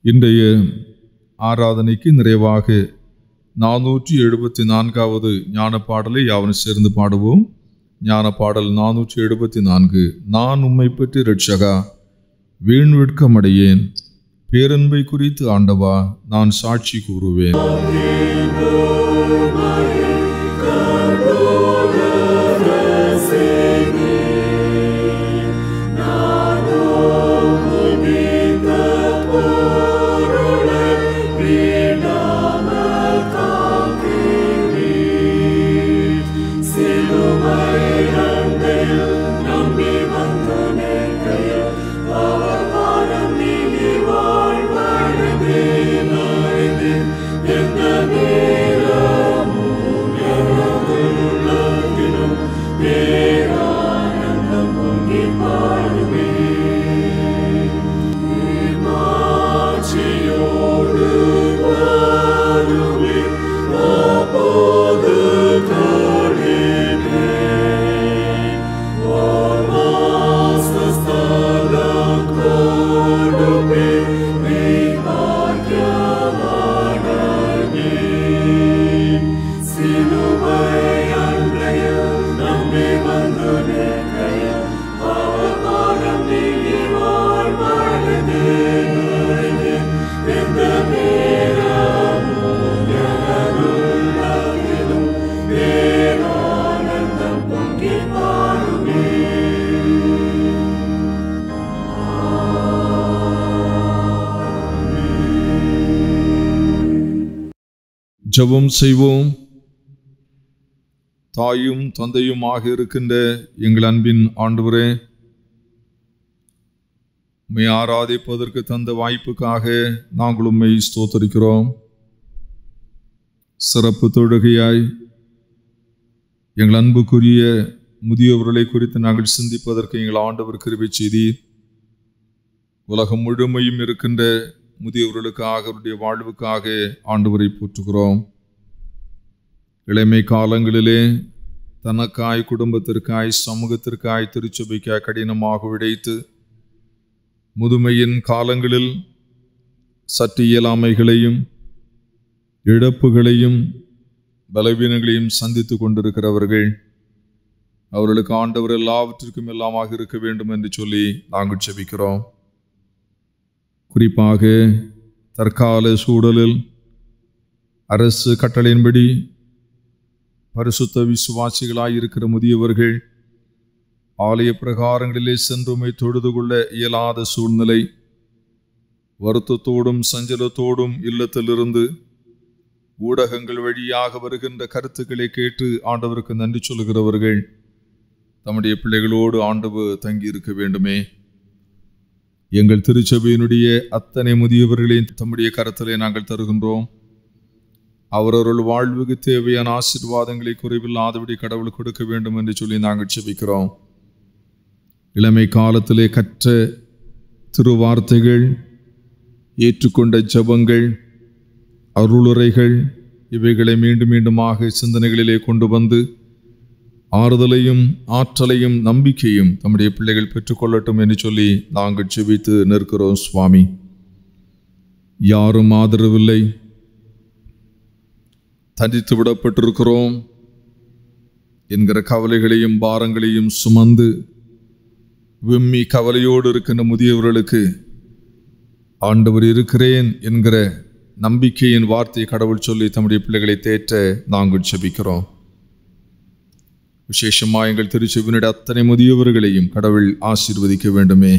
இன்றைய ஆராதனைக்கு நிறைவாக 474வது ஞான பாடலை யாவரும் சேர்ந்து பாடுவோம். ஞான பாடல் 474. நான் உம்மை பற்றி இரட்சகா வீண் வெட்கமடையேன், பேரன்பை குறித்து ஆண்டவா நான் சாட்சி கூறுவேன். ஜெபம் செய்வோம். தாயும் தந்தையுமாக இருக்கின்ற எங்கள் அன்பின் ஆண்டவரே, உம்மை ஆராதிப்பதற்கு தந்த வாய்ப்புக்காக நாங்கள் உம்மை ஸ்தோத்திரிக்கிறோம். சிறப்பு தொழுகையாய் எங்கள் அன்புக்குரிய முதியவர்களை குறித்து நாங்கள் சிந்திப்பதற்கு எங்கள் ஆண்டவர் கிருபை செய்தீர். உலகம் முழுமையும் இருக்கின்ற முதியவர்களுக்காக அவருடைய வாழ்வுக்காக ஆண்டவரை போற்றுகிறோம். இளமை காலங்களிலே தனக்காய், குடும்பத்திற்காய், சமூகத்திற்காய், திருச்சபைக்காய் கடினமாக உழைத்து முதுமையின் காலங்களில் சற்று இயலாமைகளையும் இழப்புகளையும் பலவீனங்களையும் சந்தித்து கொண்டிருக்கிறவர்கள், அவர்களுக்கு ஆண்டவர் எல்லாவற்றிற்கும் எல்லாமாக இருக்க வேண்டும் என்று சொல்லி நாங்கள் ஜெபிக்கிறோம். குறிப்பாக தற்கால சூழலில் அரசு கட்டளையின்படி பரிசுத்த விசுவாசிகளாய் இருக்கிற முதியவர்கள் ஆலய பிரகாரங்களிலே சென்றுமை தொழுது கொள்ள இயலாத சூழ்நிலை, வருத்தத்தோடும் சஞ்சலத்தோடும் இல்லத்திலிருந்து ஊடகங்கள் வழியாக வருகின்ற கருத்துக்களை கேட்டு ஆண்டவருக்கு நன்றி சொல்கிறவர்கள் தம்முடைய பிள்ளைகளோடு ஆண்டவர் தங்கி இருக்க வேண்டுமே. எங்கள் திருச்சபையினுடைய அத்தனை முதியவர்களையும் தம்முடைய கரத்திலே நாங்கள் தருகின்றோம். அவரவர்கள் வாழ்வுக்கு தேவையான ஆசீர்வாதங்களை குறைவில்லாதபடி கடவுள் கொடுக்க வேண்டும் என்று சொல்லி நாங்கள் ஜெபிக்கிறோம். இளமை காலத்திலே கற்ற திருவார்த்தைகள், ஏற்றுக்கொண்ட ஜெபங்கள், அருளுரைகள் இவைகளை மீண்டும் மீண்டுமாக சிந்தனைகளிலே கொண்டு வந்து ஆறுதலையும் ஆற்றலையும் நம்பிக்கையும் தம்முடைய பிள்ளைகள் பெற்றுக்கொள்ளட்டும் என்று சொல்லி நாங்கள் ஜெபித்து நிற்கிறோம். சுவாமி, யாரும் ஆதரவில்லை, தண்டித்து விடப்பட்டிருக்கிறோம் என்கிற கவலைகளையும் பாரங்களையும் சுமந்து விம்மி கவலையோடு இருக்கின்ற முதியவர்களுக்கு ஆண்டவர் இருக்கிறேன் என்கிற நம்பிக்கையின் வார்த்தையை கடவுள் சொல்லி தம்முடைய பிள்ளைகளை தேற்ற நாங்கள் ஜெபிக்கிறோம். விசேஷமாக எங்கள் திருச்சபையினுடைய அத்தனை முதியவர்களையும் கடவுள் ஆசீர்வதிக்க வேண்டுமே.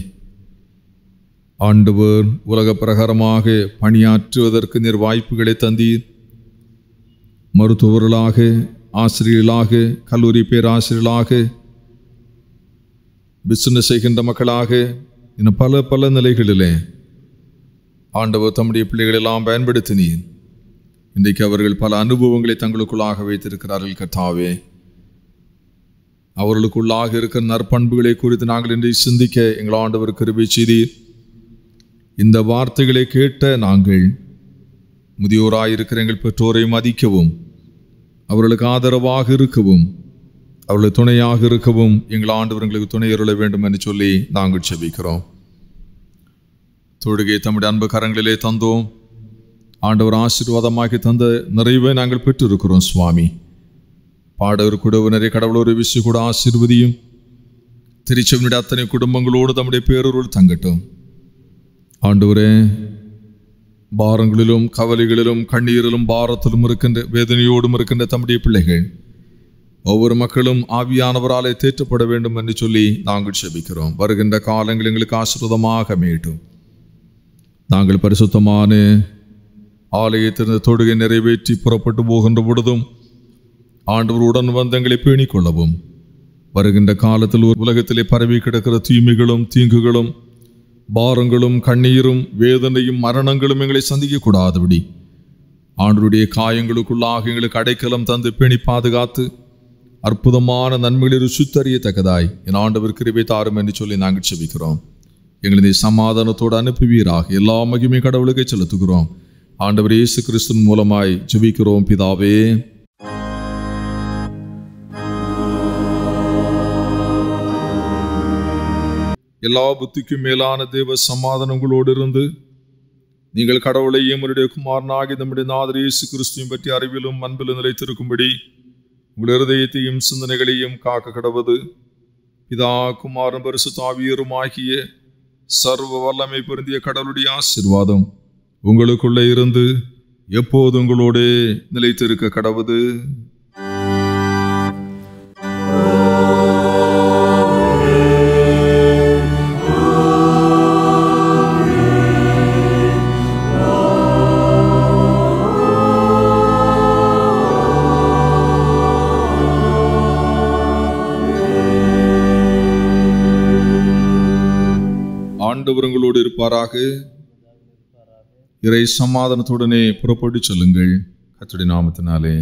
ஆண்டவர் உலக பிரகாரமாக பணியாற்றுவதற்கு நீர் வாய்ப்புகளை தந்தீர். மருத்துவர்களாக, ஆசிரியர்களாக, கல்லூரி பேராசிரியர்களாக, பிசினஸ் செய்கின்ற மக்களாக, இன்னும் பல பல நிலைகளிலே ஆண்டவர் தம்முடைய பிள்ளைகளெல்லாம் பயன்படுத்தினீர். இன்றைக்கு அவர்கள் பல அனுபவங்களை தங்களுக்குள்ளாக வைத்திருக்கிறார்கள். கர்த்தாவே, அவர்களுக்குள்ளாக இருக்கிற நற்பண்புகளை குறித்து நாங்கள் இன்றைக்கு சிந்திக்க எங்கள் ஆண்டவர் கிருபை செய்தீர். இந்த வார்த்தைகளை கேட்ட நாங்கள் முதியோராயிருக்கிற எங்கள் பெற்றோரை மதிக்கவும், அவர்களுக்கு ஆதரவாக இருக்கவும், அவர்களுக்கு துணையாக இருக்கவும் எங்கள் ஆண்டவர் எங்களுக்கு துணை அருள வேண்டும் என்று சொல்லி நாங்கள் ஜெபிக்கிறோம். தொழுகை தம்முடைய அன்பு கரங்களிலே தந்தோம். ஆண்டவர் ஆசீர்வாதமாக்கி தந்த நிறைவை நாங்கள் பெற்றிருக்கிறோம் சுவாமி. பாடகர் குழுவினரை கடவுளோரு விசு கூட ஆசீர்வதியும். திருச்செவினுடைய அத்தனை குடும்பங்களோடு தம்முடைய பேரருள் தங்கட்டும். ஆண்டவரே, பாரங்களிலும் கவலைகளிலும் கண்ணீரிலும் பாரத்திலும் இருக்கின்ற வேதனையோடும் இருக்கின்ற தம்முடைய பிள்ளைகள் ஒவ்வொரு மக்களும் ஆவியானவராலே தேற்றப்பட வேண்டும் என்று சொல்லி நாங்கள் செபிக்கிறோம். வருகின்ற காலங்கள் எங்களுக்கு ஆசீர்வாதமாக அமையட்டும். நாங்கள் பரிசுத்தமான ஆலயத்திலிருந்து தொழுகை நிறைவேற்றி புறப்பட்டு போகின்ற பொழுதும் ஆண்டவருடன் வந்து எங்களை பேணிக் கொள்ளவும். வருகின்ற காலத்தில் உலகத்திலே பரவி கிடக்கிற தீமைகளும் தீங்குகளும் பாரங்களும் கண்ணீரும் வேதனையும் மரணங்களும் எங்களை சந்திக்கக்கூடாதபடி ஆண்டவருடைய காயங்களுக்குள்ளாக எங்களுக்கு அடைக்கலம் தந்து பேணி பாதுகாத்து அற்புதமான நன்மைகளை ருசித்தறியத்தக்கதாய் என் ஆண்டவர் கிருபை தாரும் என்று சொல்லி நாங்கள் செபிக்கிறோம். எங்களை சமாதானத்தோடு அனுப்புவீராக. எல்லா மகிமை கடவுளுக்கு செலுத்துகிறோம். ஆண்டவர் இயேசு கிறிஸ்துவின் மூலமாய் ஜெபிக்கிறோம் பிதாவே. எல்லா புத்திக்கும் மேலான தேவ சமாதானங்களோடு இருந்து நீங்கள் கடவுளையும் அவருடைய குமாரனாகி நம்முடைய நாதர் இயேசு கிறிஸ்துவையும் பற்றி அறிவிலும் அன்பிலும் நிலைத்திருக்கும்படி உங்கள் இருதயத்தையும் சிந்தனைகளையும் காக்க கடவது பிதா குமாரன் பரிசுத்த ஆவியரும் ஆகிய சர்வ வல்லமை பொருந்திய கடவுளுடைய ஆசீர்வாதம் உங்களுக்குள்ளே இருந்து எப்போது உங்களோடு நிலைத்திருக்க கடவுது. ஆண்டவர் உங்களோடு இருப்பாராக. இறை சமாதானத்துடனே புறப்பட்டு சொல்லுங்கள். கர்த்தருடைய நாமத்தினாலே